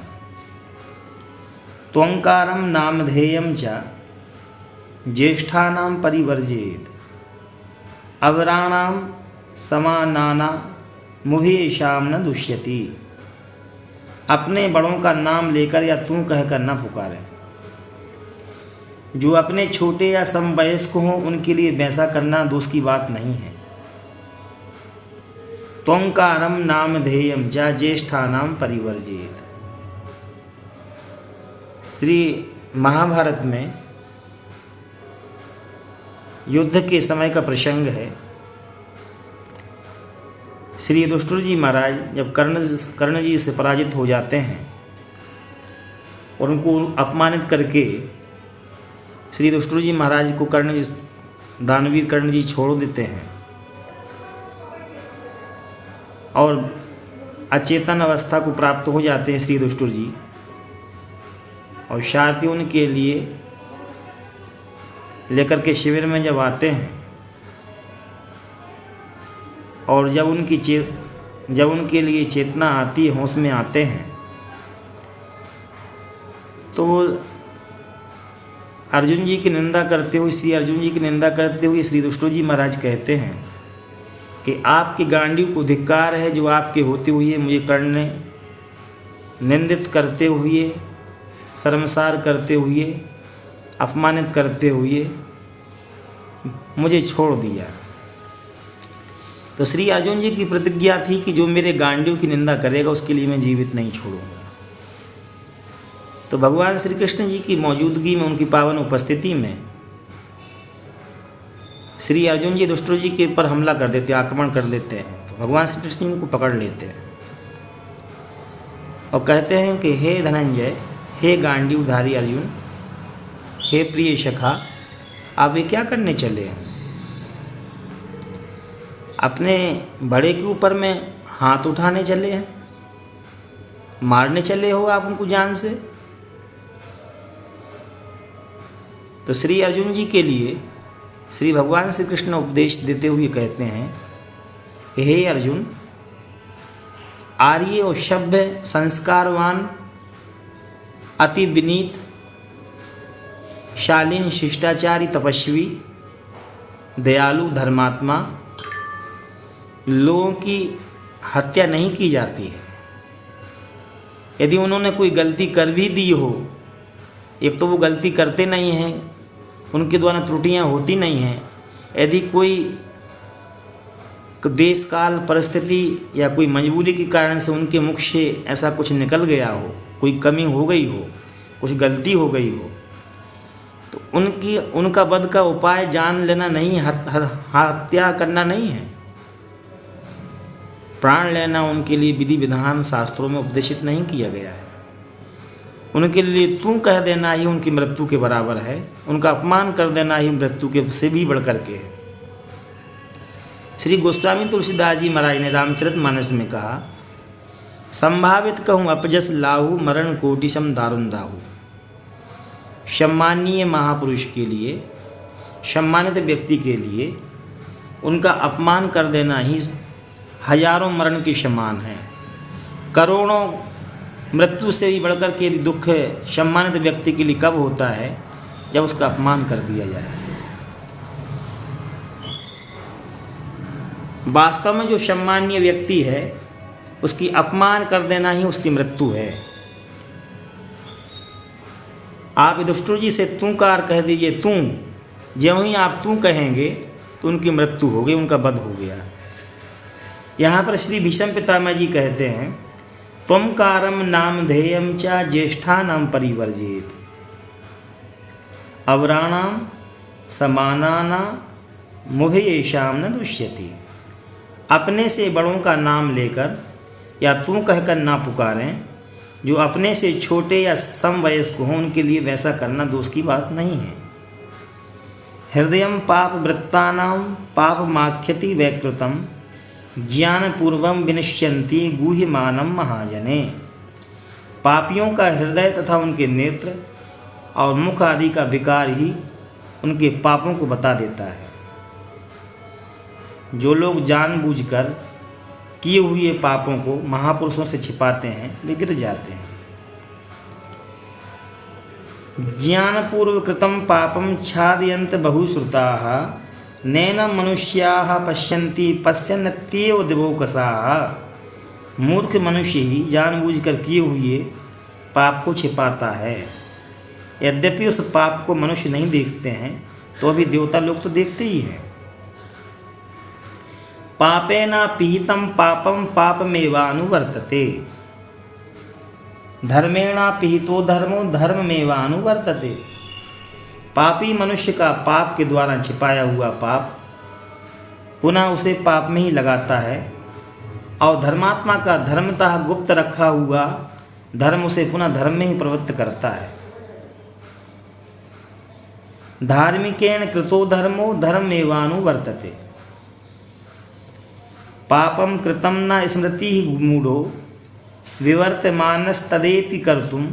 त्वंकारम नामधेयम च ज्येष्ठानां परिवर्जेत अवराणां समानाना मुभीषाम न दुष्यति। अपने बड़ों का नाम लेकर या तू कहकर न पुकारें। जो अपने छोटे या समवयस्क हों उनके लिए वैसा करना दोष की बात नहीं है। त्वंकारम नामधेयम च ज्येष्ठानां परिवर्जेत। श्री महाभारत में युद्ध के समय का प्रसंग है। श्री युधिष्ठिर जी महाराज जब कर्ण जी से पराजित हो जाते हैं और उनको अपमानित करके श्री युधिष्ठिर जी महाराज को दानवीर कर्ण जी छोड़ देते हैं और अचेतन अवस्था को प्राप्त हो जाते हैं श्री युधिष्ठिर जी। और सारथी उनके लिए लेकर के शिविर में जब आते हैं और जब उनके लिए चेतना आती है, होश में आते हैं, तो अर्जुन जी की निंदा करते हुए, श्री अर्जुन जी की निंदा करते हुए श्री युधिष्ठिर जी महाराज कहते हैं कि आपकी गांडी को धिक्कार है, जो आपके होते हुए मुझे कर्ण ने निंदित करते हुए, शर्मसार करते हुए, अपमानित करते हुए मुझे छोड़ दिया। तो श्री अर्जुन जी की प्रतिज्ञा थी कि जो मेरे गांडियों की निंदा करेगा उसके लिए मैं जीवित नहीं छोड़ूंगा। तो भगवान श्री कृष्ण जी की मौजूदगी में, उनकी पावन उपस्थिति में श्री अर्जुन जी युधिष्ठिर जी के ऊपर हमला कर देते, आक्रमण कर देते हैं। तो भगवान श्री कृष्ण उनको पकड़ लेते हैं और कहते हैं कि हे धनंजय, हे गांडीवधारी अर्जुन, हे प्रिय सखा, आप ये क्या करने चले हैं? अपने बड़े के ऊपर में हाथ उठाने चले हैं, मारने चले हो आप उनको जान से। तो श्री अर्जुन जी के लिए श्री भगवान श्री कृष्ण उपदेश देते हुए कहते हैं, हे अर्जुन, आर्य और सभ्य, संस्कारवान, अति विनीत, शालीन, शिष्टाचारी, तपस्वी, दयालु, धर्मात्मा लोगों की हत्या नहीं की जाती है। यदि उन्होंने कोई गलती कर भी दी हो, एक तो वो गलती करते नहीं हैं, उनके द्वारा त्रुटियां होती नहीं हैं। यदि कोई देश काल परिस्थिति या कोई मजबूरी के कारण से उनके मुख से ऐसा कुछ निकल गया हो, कोई कमी हो गई हो, कुछ गलती हो गई हो, तो उनका वध का उपाय जान लेना नहीं, हत्या करना नहीं है। प्राण लेना उनके लिए विधि विधान शास्त्रों में उपदेशित नहीं किया गया है। उनके लिए तू कह देना ही उनकी मृत्यु के बराबर है, उनका अपमान कर देना ही मृत्यु के से भी बढ़ कर के। श्री गोस्वामी तुलसीदास जी महाराज ने रामचरितमानस में कहा, संभावित कहूँ अपजस लाहू मरण कोटिशम दारुण दाहू। सम्मानीय महापुरुष के लिए, सम्मानित व्यक्ति के लिए उनका अपमान कर देना ही हजारों मरण के समान है। करोड़ों मृत्यु से भी बढ़कर के दुख सम्मानित व्यक्ति के लिए कब होता है, जब उसका अपमान कर दिया जाए। वास्तव में जो सम्मानीय व्यक्ति है उसकी अपमान कर देना ही उसकी मृत्यु है। आप युधिष्ठिर जी से तू कार कह दीजिए, तू, ज्यों ही आप तू कहेंगे तो उनकी मृत्यु हो गई, उनका वध हो गया। यहाँ पर श्री भीष्म पितामह जी कहते हैं, त्वं कारम नाम ध्येयम च ज्येष्ठानां परिवर्जित अवराणाम समानाना मुभयेषाम न दुष्यति। अपने से बड़ों का नाम लेकर या तू कहकर ना पुकारें, जो अपने से छोटे या समवयस्क हों उनके लिए वैसा करना दोष की बात नहीं है। हृदयम पाप वृत्तानां पापमाख्यति वैकृतम ज्ञानपूर्वम विनिश्यन्ति गुह्यमानम महाजने। पापियों का हृदय तथा उनके नेत्र और मुख आदि का विकार ही उनके पापों को बता देता है। जो लोग जानबूझकर किए हुए पापों को महापुरुषों से छिपाते हैं वे गिर जाते हैं। ज्ञानपूर्व कृतं पापम छादयन्त बहुश्रुताः नैनं मनुष्याः पश्यन्ति पश्यन्त्येव दिवौकसाः। मूर्ख मनुष्य ही जानबूझकर किए हुए पाप को छिपाता है। यद्यपि उस पाप को मनुष्य नहीं देखते हैं तो भी देवता लोग तो देखते ही हैं। पापेना पिहितं पापम पापमेवानुवर्तते धर्मेणा पिहितो धर्मो धर्ममेवानुवर्तते। पापी मनुष्य का पाप के द्वारा छिपाया हुआ पाप पुनः उसे पाप में ही लगाता है, और धर्मात्मा का धर्मतः गुप्त रखा हुआ धर्म उसे पुनः धर्म में ही प्रवृत्त करता है। धार्मिकेण कृतो धर्मो धर्ममेवानुवर्तते। पापम कृतं न स्मृति मूढ़ो विवर्तमानस्तदेति कर्तुम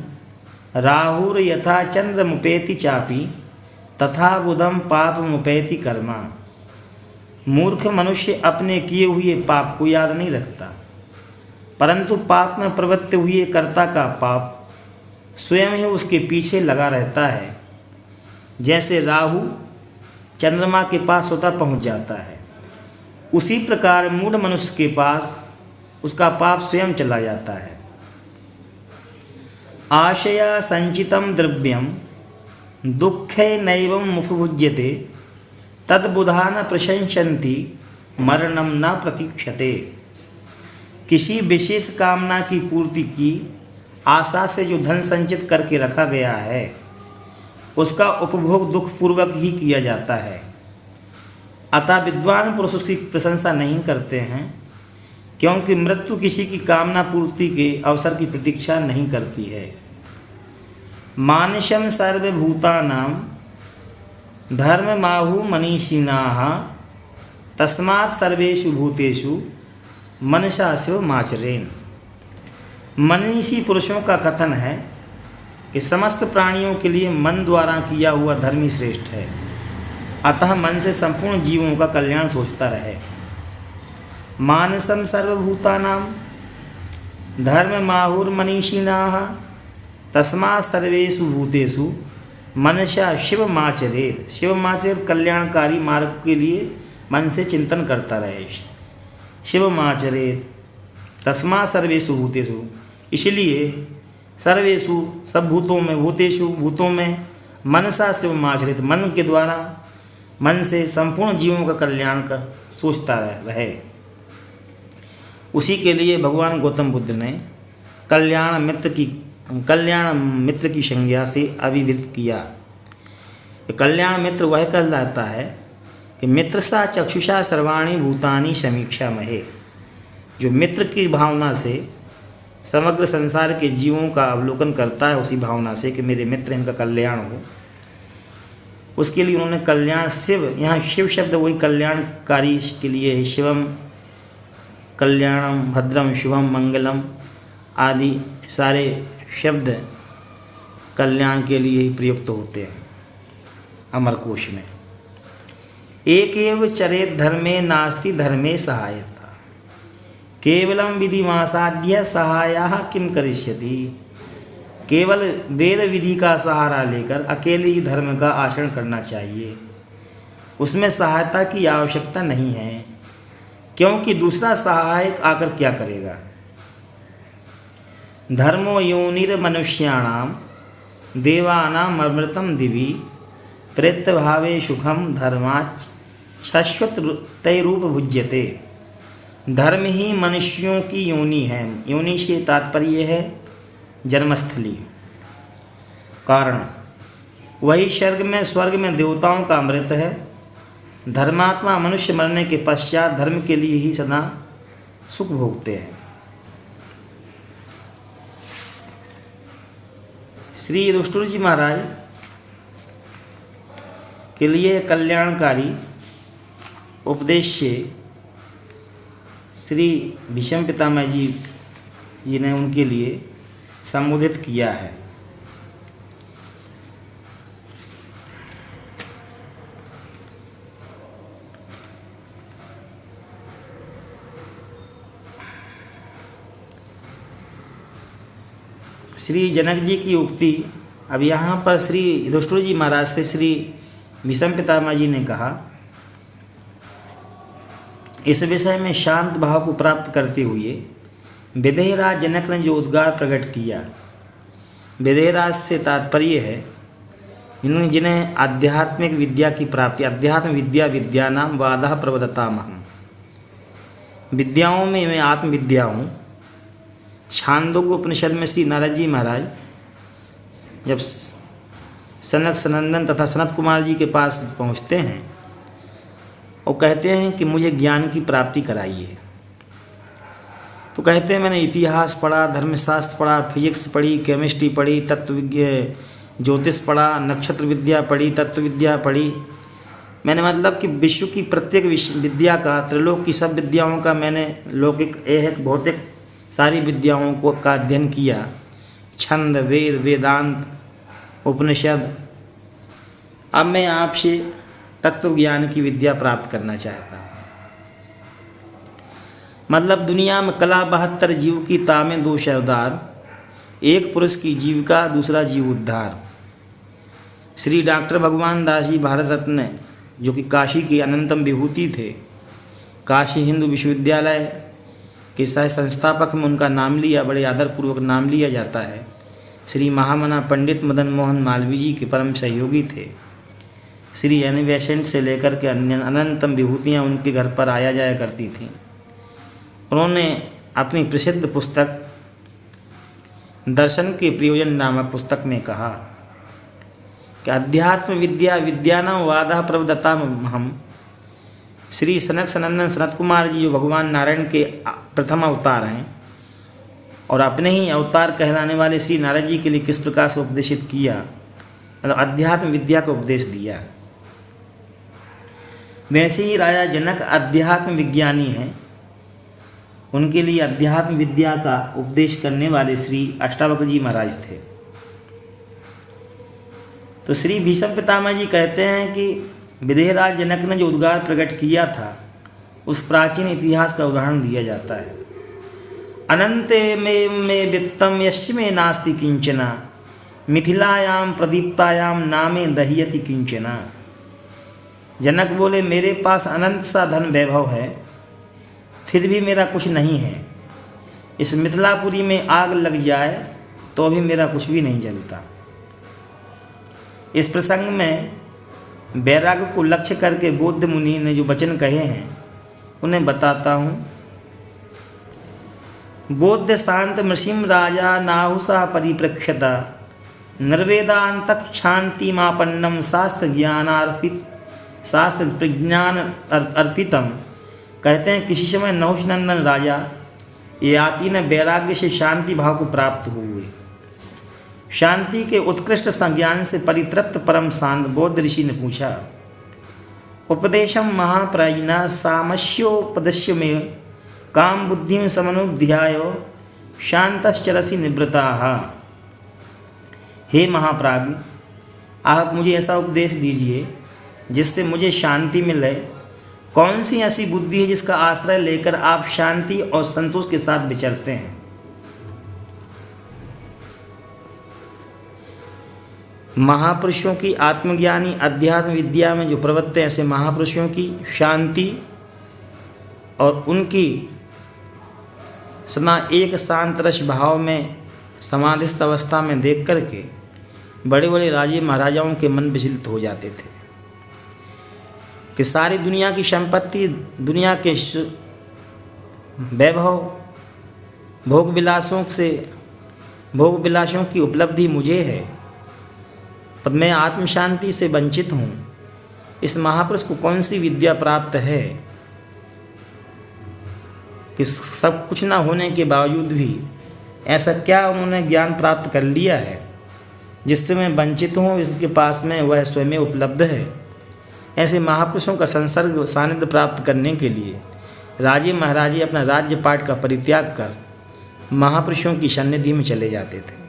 राहुर यथा चंद्रमुपेति चापि तथा बुधम पापमुपेति कर्मा। मूर्ख मनुष्य अपने किए हुए पाप को याद नहीं रखता, परंतु पाप में प्रवृत्त हुए कर्ता का पाप स्वयं ही उसके पीछे लगा रहता है। जैसे राहु चंद्रमा के पास स्वतः पहुंच जाता है, उसी प्रकार मूढ़ मनुष्य के पास उसका पाप स्वयं चला जाता है। आशया संचितम द्रव्यम दुखे नैवं मुपभुज्यते तद्बुधा न प्रशंसन्ति मरणम न प्रतीक्षते। किसी विशेष कामना की पूर्ति की आशा से जो धन संचित करके रखा गया है उसका उपभोग दुखपूर्वक ही किया जाता है। अतः विद्वान पुरुष उसकी प्रशंसा नहीं करते हैं, क्योंकि मृत्यु किसी की कामना पूर्ति के अवसर की प्रतीक्षा नहीं करती है। मानुषम सर्वभूतानां धर्ममाहु मनीषिणाः तस्मात् सर्वेषु भूतेषु मनसा शिवमाचरेन्। मनीषी पुरुषों का कथन है कि समस्त प्राणियों के लिए मन द्वारा किया हुआ धर्म ही श्रेष्ठ है, अतः मन से संपूर्ण जीवों का कल्याण सोचता रहे। मानसम सर्वभूतानां धर्ममाहुर्मनीषिणाः तस्मात् सर्वेषु भूतेषु मनसा शिवमाचरेत्। शिवमाचरेत् कल्याणकारी मार्ग के लिए मन से चिंतन करता रहे। शिवमाचरेत् तस्मात् सर्वेषु भूतेषु, इसलिए सर्वेषु सब भूतों में, भूतेषु भूतों में मनसा शिवमाचरेत् मन के द्वारा, मन से संपूर्ण जीवों का कल्याण का सोचता रहे। उसी के लिए भगवान गौतम बुद्ध ने कल्याण मित्र की संज्ञा से अभिव्यक्त किया। कल्याण मित्र वह कहलाता है कि मित्र सा चक्षुषा सर्वाणी भूतानि समीक्षा महे, जो मित्र की भावना से समग्र संसार के जीवों का अवलोकन करता है, उसी भावना से कि मेरे मित्र इनका कल्याण हो, उसके लिए उन्होंने कल्याण शिव, यहाँ शिव शब्द वही कल्याणकारी के लिए है। शिवम कल्याणम भद्रम शुभम मंगलम आदि सारे शब्द कल्याण के लिए ही प्रयुक्त होते हैं अमरकोश में। एक एव चरेत धर्मे नास्ति धर्मे सहायता, केवलम विधिमासाध्य सहायः किम करिष्यति। केवल वेद विधि का सहारा लेकर अकेले ही धर्म का आचरण करना चाहिए, उसमें सहायता की आवश्यकता नहीं है, क्योंकि दूसरा सहायक आकर क्या करेगा। धर्मो योनिर्मनुष्याणाम देवानाम अमृतम दिवि प्रेत्यभावे सुखम धर्माच शाश्वत तैरूप भुज्यते। धर्म ही मनुष्यों की योनि है। योनि से तात्पर्य है जन्मस्थली, कारण वही स्वर्ग में देवताओं का अमृत है। धर्मात्मा मनुष्य मरने के पश्चात धर्म के लिए ही सदा सुख भोगते हैं। श्री युधिष्ठिर जी महाराज के लिए कल्याणकारी उपदेश से श्री भीष्म पितामह जी ने उनके लिए संबोधित किया है। श्री जनक जी की उक्ति, अब यहाँ पर श्री युधिष्ठिर जी महाराज से श्री भीष्म पितामह जी ने कहा, इस विषय में शांत भाव को प्राप्त करते हुए विदेहराज जनक ने जो उद्गार प्रकट किया, विदेहराज से तात्पर्य है जिन्हें आध्यात्मिक विद्या की प्राप्ति, अध्यात्म विद्या विद्यानाम वादः प्रवदतामहम्, विद्याओं में मैं आत्मविद्या हूँ। छांदोग्य उपनिषद में श्री नारद जी महाराज जब सनक सनंदन तथा सनत कुमार जी के पास पहुँचते हैं और कहते हैं कि मुझे ज्ञान की प्राप्ति कराइए, तो कहते हैं मैंने इतिहास पढ़ा, धर्मशास्त्र पढ़ा, फिजिक्स पढ़ी, केमिस्ट्री पढ़ी, तत्व ज्योतिष पढ़ा, नक्षत्र विद्या पढ़ी, तत्व विद्या पढ़ी। मैंने मतलब कि विश्व की प्रत्येक विद्या का, त्रिलोक की सब विद्याओं का मैंने लौकिक ऐहिक भौतिक सारी विद्याओं को का अध्ययन किया। छंद, वेद, वेदांत, उपनिषद। अब मैं आपसे तत्व ज्ञान की विद्या प्राप्त करना चाहता हूँ। मतलब दुनिया में कला 72 जीव की तामें 2 शवदार, एक पुरुष की जीविका, दूसरा जीव उद्धार। श्री डॉक्टर भगवान दास जी भारत रत्न, जो कि काशी की अनंतम विभूति थे, काशी हिंदू विश्वविद्यालय के सह संस्थापक में उनका नाम लिया, बड़े आदरपूर्वक नाम लिया जाता है। श्री महामना पंडित मदन मोहन मालवीय जी के परम सहयोगी थे। श्री एन बेसेंट से लेकर के अन्य अनंतम विभूतियाँ उनके घर पर आया जाया करती थीं। उन्होंने अपनी प्रसिद्ध पुस्तक दर्शन के प्रयोजन नामक पुस्तक में कहा कि अध्यात्म विद्या विद्यानां वादः प्रवदतामहम्। श्री सनक सनंदन सनत कुमार जी जो भगवान नारायण के प्रथम अवतार हैं और अपने ही अवतार कहलाने वाले श्री नारद जी के लिए किस प्रकार से उपदेशित किया, मतलब अध्यात्म विद्या का उपदेश दिया। वैसे ही राजा जनक अध्यात्म विज्ञानी हैं, उनके लिए अध्यात्म विद्या का उपदेश करने वाले श्री अष्टावक्र जी महाराज थे। तो श्री भीष्म पितामह जी कहते हैं कि विदेहराज जनक ने जो उद्गार प्रकट किया था, उस प्राचीन इतिहास का उदाहरण दिया जाता है। अनंते मे वित्तम यस्य मे नास्ति किंचना, मिथिलायाम प्रदीप्तायाम नामे दह्यति किंचना। जनक बोले मेरे पास अनंत सा धन वैभव है, फिर भी मेरा कुछ नहीं है। इस मिथिलापुरी में आग लग जाए तो भी मेरा कुछ भी नहीं जलता। इस प्रसंग में वैराग्य को लक्ष्य करके बौद्ध मुनि ने जो वचन कहे हैं उन्हें बताता हूँ। बौद्ध शांत मृषिम राजा नाहुसा परिप्रक्षता, निर्वेदांतक शांतिमापन्नम शास्त्र प्रज्ञान अर्पितम। कहते हैं किसी समय नहुष नंदन राजा ययाति ने वैराग्य से शांति भाव को प्राप्त हुए। शांति के उत्कृष्ट संज्ञान से परितृप्त परम शांत बौद्ध ऋषि ने पूछा, उपदेशम महाप्रायिना सामस्योपदेश्य में काम बुद्धिम समनुध्यायो शांतश्चरसि निवृताः। हे महाप्राज्ञ, आप मुझे ऐसा उपदेश दीजिए जिससे मुझे शांति मिले। कौन सी ऐसी बुद्धि है जिसका आश्रय लेकर आप शांति और संतोष के साथ विचरते हैं? महापुरुषों की आत्मज्ञानी अध्यात्म विद्या में जो प्रवृत्त हैं, ऐसे महापुरुषों की शांति और उनकी सदा एक शांत रस भाव में समाधिस्थ अवस्था में देख करके बड़े बड़े राजे महाराजाओं के मन विचलित हो जाते थे कि सारी दुनिया की संपत्ति, दुनिया के वैभव, भोग विलासों की उपलब्धि मुझे है, पर मैं आत्म शांति से वंचित हूँ। इस महापुरुष को कौन सी विद्या प्राप्त है कि सब कुछ ना होने के बावजूद भी ऐसा क्या उन्होंने ज्ञान प्राप्त कर लिया है जिससे मैं वंचित हूँ, इसके पास में वह स्वयं उपलब्ध है। ऐसे महापुरुषों का संसर्ग सानिध्य प्राप्त करने के लिए राजे महाराजे अपना राज्य पाट का परित्याग कर महापुरुषों की सन्निधि में चले जाते थे।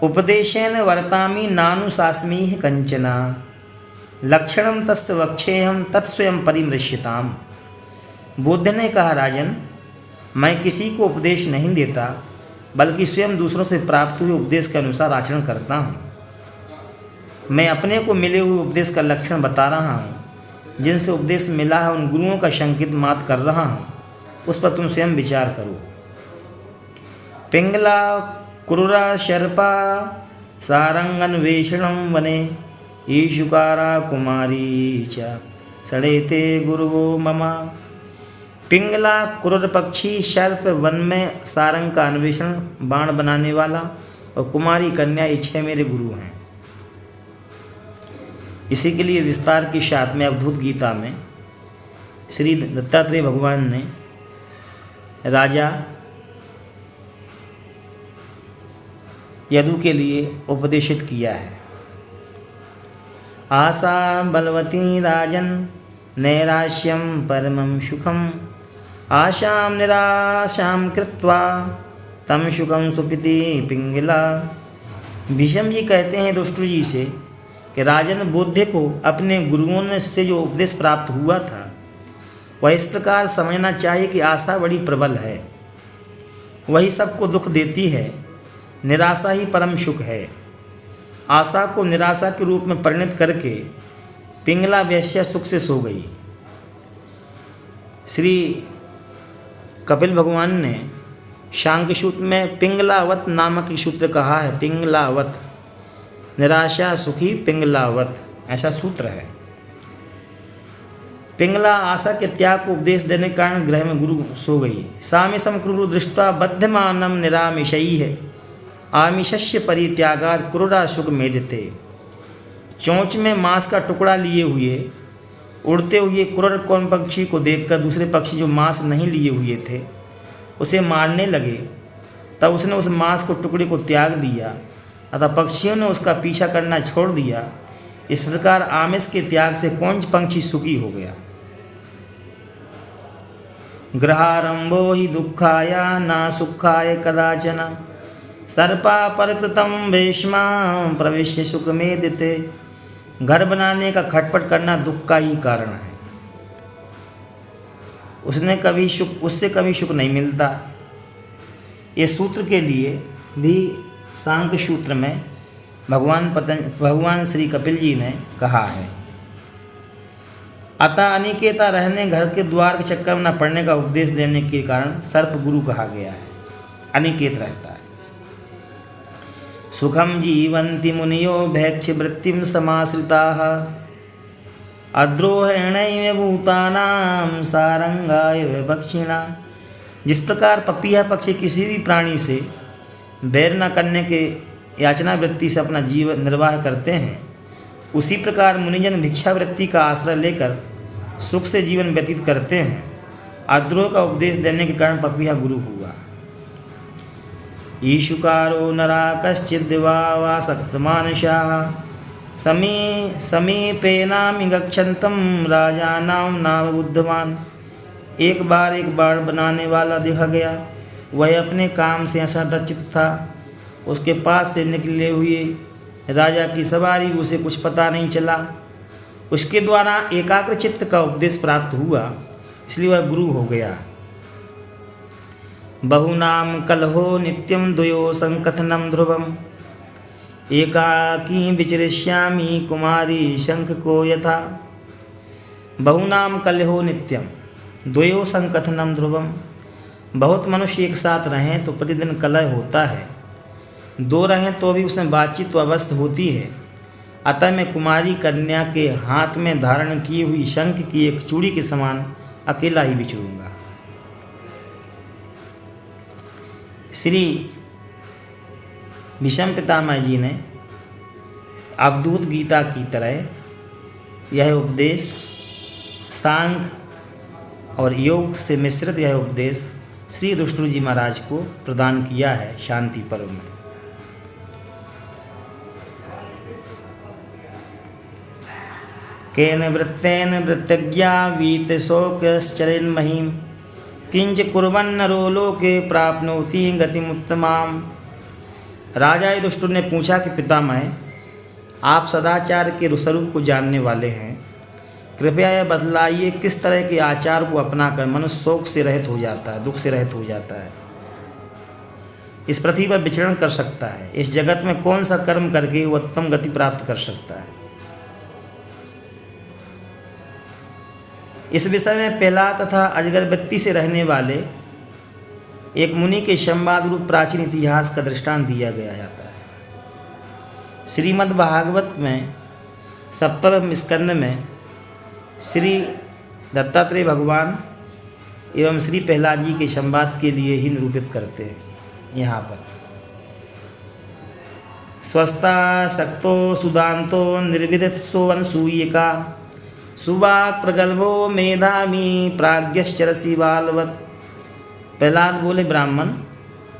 उपदेशेन वर्तामि नानुशास्मीह कंचना लक्षणम तस्य वक्षेहम तत्स्वयं परिमृश्यताम। बुद्ध ने कहा, राजन, मैं किसी को उपदेश नहीं देता बल्कि स्वयं दूसरों से प्राप्त हुए उपदेश के अनुसार आचरण करता हूँ। मैं अपने को मिले हुए उपदेश का लक्षण बता रहा हूँ। जिनसे उपदेश मिला है उन गुरुओं का संकेत मात्र कर रहा हूँ, उस पर तुम स्वयं विचार करो। पिंगला क्रूरा शर्पा सारंगन्वेषणं वने ईशुकारा कुमारी च सड़ेते गुरुवो ममा। पिंगला क्रूर पक्षी सर्प वन में सारंग का अन्वेषण बाण बनाने वाला और कुमारी कन्या ये 6 मेरे गुरु हैं। इसी के लिए विस्तार के साथ में अवधूत गीता में श्री दत्तात्रेय भगवान ने राजा यदु के लिए उपदेशित किया है। आशा बलवती राजन नैराश्यम परमं सुखम आशां निराशां कृत्वा तम सुखम सुपिति पिंगला। भीष्म जी कहते हैं दुष्टु जी से कि राजन, बुद्ध को अपने गुरुओं ने से जो उपदेश प्राप्त हुआ था वह इस प्रकार समझना चाहिए कि आशा बड़ी प्रबल है, वही सबको दुख देती है, निराशा ही परम सुख है। आशा को निराशा के रूप में परिणत करके पिंगला वैश्या सुख से सो गई। श्री कपिल भगवान ने शांक्य सूत्र में पिंगलावत नामक सूत्र कहा है। पिंगलावत, निराशा सुखी पिंगलावत, ऐसा सूत्र है। पिंगला आशा के त्याग को उपदेश देने के कारण गृह में गुरु सो गई। सामिशम क्रूर दृष्ट्वा बद्धमानम निरामिषयी है आमिषस्य परित्यागात क्रूरा सुख मेधते। चोंच में मांस का टुकड़ा लिए हुए उड़ते हुए क्रूर कौन पक्षी को देखकर दूसरे पक्षी जो मांस नहीं लिए हुए थे उसे मारने लगे। तब उसने उस मांस को टुकड़े को त्याग दिया, अतः पक्षियों ने उसका पीछा करना छोड़ दिया। इस प्रकार आमिष के त्याग से कौन पक्षी सुखी हो गया। ग्रहारंभो ही दुखाय ना सुखाय कदाचन सर्पा परकृतम भीष्मा प्रवेश्य सुख में देते। घर बनाने का खटपट करना दुख का ही कारण है। उससे कभी सुख नहीं मिलता। ये सूत्र के लिए भी सांख्य सूत्र में भगवान श्री कपिल जी ने कहा है। अतः अनिकेता रहने घर के द्वार के चक्कर में न पड़ने का उपदेश देने के कारण सर्प गुरु कहा गया है। अनिकेत रहता है। सुखम जीवन्ति मुनियो भैक्ष वृत्तिम समाश्रिताः अद्रोहेणैव भूतानां सारंगाय विभक्षिणा। जिस प्रकार पपीहा पक्षी किसी भी प्राणी से बैर न करने के याचना वृत्ति से अपना जीवन निर्वाह करते हैं, उसी प्रकार मुनिजन भिक्षा वृत्ति का आश्रय लेकर सुख से जीवन व्यतीत करते हैं। अद्रोह का उपदेश देने के कारण पपीहा गुरु हुआ। ईशुकारो नरा कश्चिद दिवावासक्तमानशाः समीपेनामि गच्छन्तं राजानां नाम बुद्धवान। एक बार बनाने वाला देखा गया, वह अपने काम से ऐसा दचित था, उसके पास से निकले हुए राजा की सवारी उसे कुछ पता नहीं चला। उसके द्वारा एकाग्र चित्त का उपदेश प्राप्त हुआ, इसलिए वह गुरु हो गया। बहुनाम कलहो नित्यं द्वयो संकथनं ध्रुवम् एकाकी विचरिष्यामि कुमारी शंख को यथा। बहुनाम कलहो नित्यम द्वयो संकथनम ध्रुवम। बहुत मनुष्य एक साथ रहें तो प्रतिदिन कलह होता है, दो रहें तो भी उसमें बातचीत तो अवश्य होती है। अतः मैं कुमारी कन्या के हाथ में धारण की हुई शंख की एक चूड़ी के समान अकेला ही विचरूंगा। श्री भीष्म पितामह जी ने अवधूत गीता की तरह यह उपदेश सांख्य और योग से मिश्रित यह उपदेश श्री रुष्णु जी महाराज को प्रदान किया है शांति पर्व में। केन वृत्तेन वृत्तज्ञा वीत शोकश्चरेन् महीम् किंच कुर्वन्नरो लोके प्राप्नोति गतिमुत्तमाम्। राजा युधिष्ठिर ने पूछा कि पितामह, आप सदाचार के स्वरूप को जानने वाले हैं, कृपया यह बतलाइए किस तरह के आचार को अपनाकर मनुष्य शोक से रहित हो जाता है, दुख से रहित हो जाता है, इस पृथ्वी पर विचरण कर सकता है। इस जगत में कौन सा कर्म करके वो उत्तम गति प्राप्त कर सकता है। इस विषय में पहला तथा अजगर वृत्ति से रहने वाले एक मुनि के संवाद रूप प्राचीन इतिहास का दृष्टांत दिया गया जाता है। श्रीमद् भागवत में सप्तम स्कंद में श्री दत्तात्रेय भगवान एवं श्री प्रहलाद जी के संवाद के लिए ही निरूपित करते हैं। यहाँ पर स्वस्था शक्तो सुदांतो निर्विदित्सो अनसूयिका सुवाक् प्रगल्भो मेधावी प्राज्ञश्चरसी बालवत्। प्रहलाद बोले, ब्राह्मण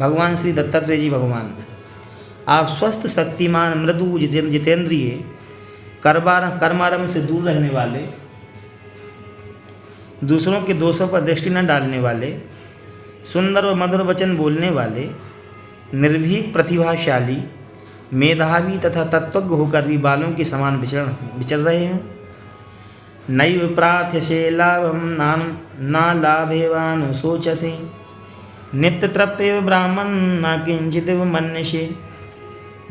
भगवान श्री दत्तात्रेय जी भगवान से, आप स्वस्थ शक्तिमान मृदु जितेंद्रिय कर्मारंभ से दूर रहने वाले, दूसरों के दोषों पर दृष्टि न डालने वाले, सुंदर और मधुर वचन बोलने वाले, निर्भीक प्रतिभाशाली, मेधावी तथा तत्वज्ञ होकर भी बालों के समान विचर रहे हैं। नैव प्रार्थ्यसे लाभम ना लाभेवानु सोचसे नित्य तृप्तेव ब्राह्मण न किंचिदेव मन्यसे।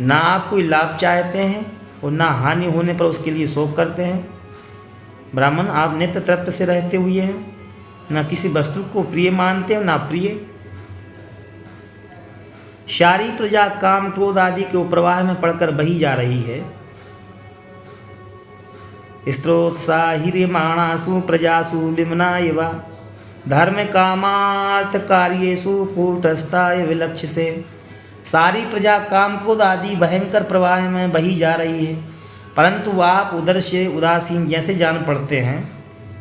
ना आप कोई लाभ चाहते हैं और ना हानि होने पर उसके लिए शोक करते हैं। ब्राह्मण, आप नित्य तृप्त से रहते हुए हैं, न किसी वस्तु को प्रिय मानते हैं ना प्रिय। सारी प्रजा काम क्रोध आदि के प्रवाह में पड़कर बही जा रही है। स्त्रोत्साहिर्यमाणासु प्रजासु विमना एव धर्म कामार्थ कार्येषु कूटस्थाय विलक्ष्यसे। सारी प्रजा काम क्रोध आदि भयंकर प्रवाह में बही जा रही है, परंतु आप उधर से उदासीन जैसे जान पड़ते हैं,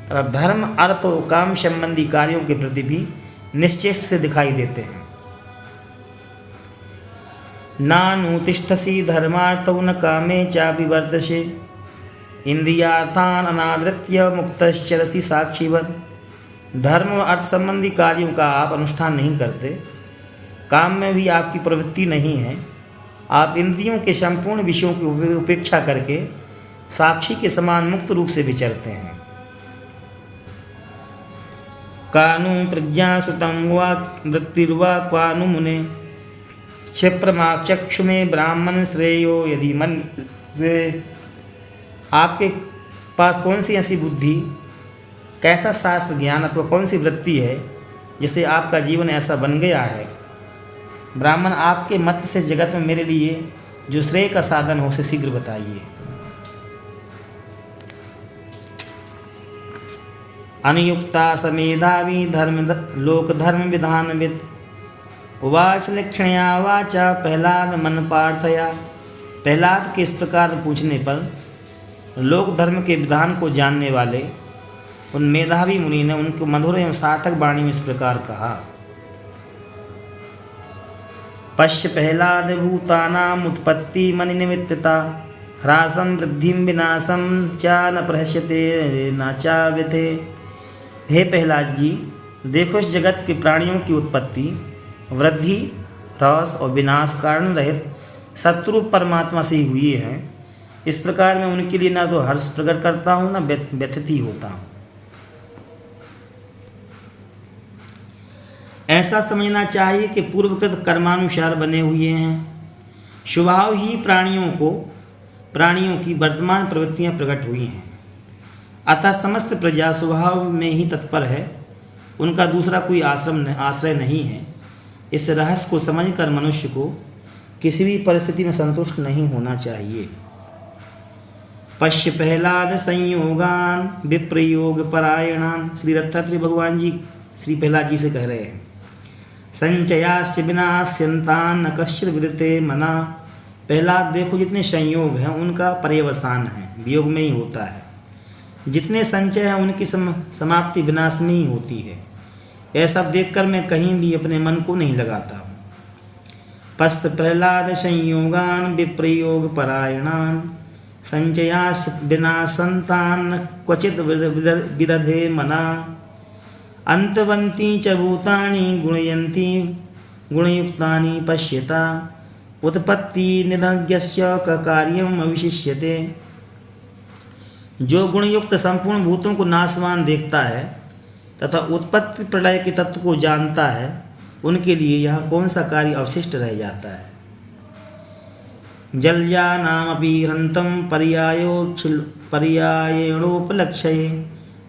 तथा धर्म अर्थ और काम संबंधी कार्यों के प्रति भी निश्चेष्ट से दिखाई देते हैं। नानुतिष्ठसि धर्मार्थौ न कामे चापि वर्तसे इंद्रियार्थान अनादृत्य मुक्तश्चरसि साक्षीवत्। धर्म और अर्थ संबंधी कार्यों का आप अनुष्ठान नहीं करते, काम में भी आपकी प्रवृत्ति नहीं है, आप इंद्रियों के संपूर्ण विषयों की उपेक्षा करके साक्षी के समान मुक्त रूप से विचरते हैं। कानु प्रज्ञा सुतं वा वृत्तिर्वा क्वानु मुने क्षिप्रमाचक्षु में ब्राह्मण श्रेयो यदि मन से। आपके पास कौन सी ऐसी बुद्धि, कैसा शास्त्र ज्ञान अथवा कौन सी वृत्ति है जिससे आपका जीवन ऐसा बन गया है। ब्राह्मण, आपके मत से जगत में मेरे लिए जो श्रेय का साधन हो उसे शीघ्र बताइए। अनुयुक्ता समेधावी धर्म लोक धर्म विधानविद उवाच लक्षणया वाचा प्रहलाद मन पार्थया। प्रहलाद के इस प्रकार पूछने पर लोक धर्म के विधान को जानने वाले उन मेधावी मुनि ने उनको मधुर एवं सार्थक वाणी में इस प्रकार कहा। पश्य प्रहलाद भूतानाम उत्पत्ति मनि निमित्तता ह्रासम वृद्धिम विनाशम चा न प्रहस्यते न चाव्यते। हे प्रहलाद जी, देखो इस जगत के प्राणियों की उत्पत्ति, वृद्धि, ह्रास और विनाश कारण रहित शत्रु परमात्मा से ही हुई है। इस प्रकार मैं उनके लिए ना तो हर्ष प्रकट करता हूँ न व्यथित ही होता हूँ। ऐसा समझना चाहिए कि पूर्वकृत कर्मानुसार बने हुए हैं। स्वभाव ही प्राणियों की वर्तमान प्रवृत्तियां प्रकट हुई हैं। अतः समस्त प्रजा स्वभाव में ही तत्पर है, उनका दूसरा कोई आश्रय नहीं है। इस रहस्य को समझकर मनुष्य को किसी भी परिस्थिति में संतुष्ट नहीं होना चाहिए। पश्य प्रहलाद संयोगान विप्रयोग परायणान। श्री दत्तात्रेय भगवान जी श्री प्रहलाद जी से कह रहे हैं, संचयाश्च विनाश्यन्तान न कश्चित् विदते मना। प्रहलाद देखो, जितने संयोग हैं उनका पर्यवसान है, वियोग में ही होता है। जितने संचय हैं उनकी समाप्ति विनाश में ही होती है। ऐसा देखकर मैं कहीं भी अपने मन को नहीं लगाता हूँ। पश्च प्रहलाद संयोगान विप्रयोग परायणान संचयाश्च विनाशन्तान क्वचित् विदधे मना। अंतवंती च भूतानि गुणयन्ति गुणयुक्तानि पश्यता उत्पत्ति निधनस्य कार्यम अविशिष्यते। जो गुणयुक्त संपूर्ण भूतों को नाशवान देखता है तथा उत्पत्ति प्रलय के तत्व को जानता है, उनके लिए यहाँ कौन सा कार्य अवशिष्ट रह जाता है। जलजानामपि हृन्तं पर्यायेणोपलक्ष्ये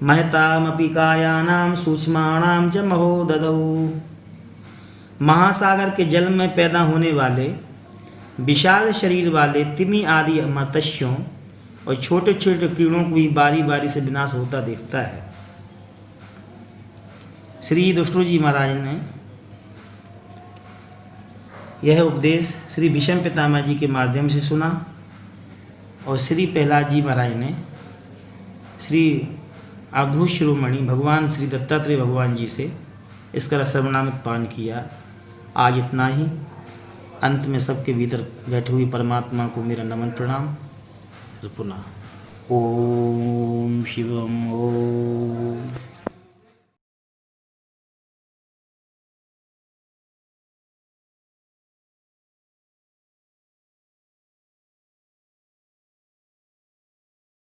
महतामपि कायानां सूक्ष्माणां च महोदधौ। महासागर के जल में पैदा होने वाले विशाल शरीर वाले तिमी आदि मत्स्यों और छोटे छोटे कीड़ों को भी बारी बारी से विनाश होता देखता है। श्री दुष्टु जी महाराज ने यह उपदेश श्री भीष्म पितामह जी के माध्यम से सुना और श्री प्रहलाद जी महाराज ने श्री अवधूत शिरोमणि भगवान श्री दत्तात्रेय भगवान जी से इसका सर्वनामित पान किया। आज इतना ही। अंत में सबके भीतर बैठे हुए परमात्मा को मेरा नमन प्रणाम। पुनः ओम शिवम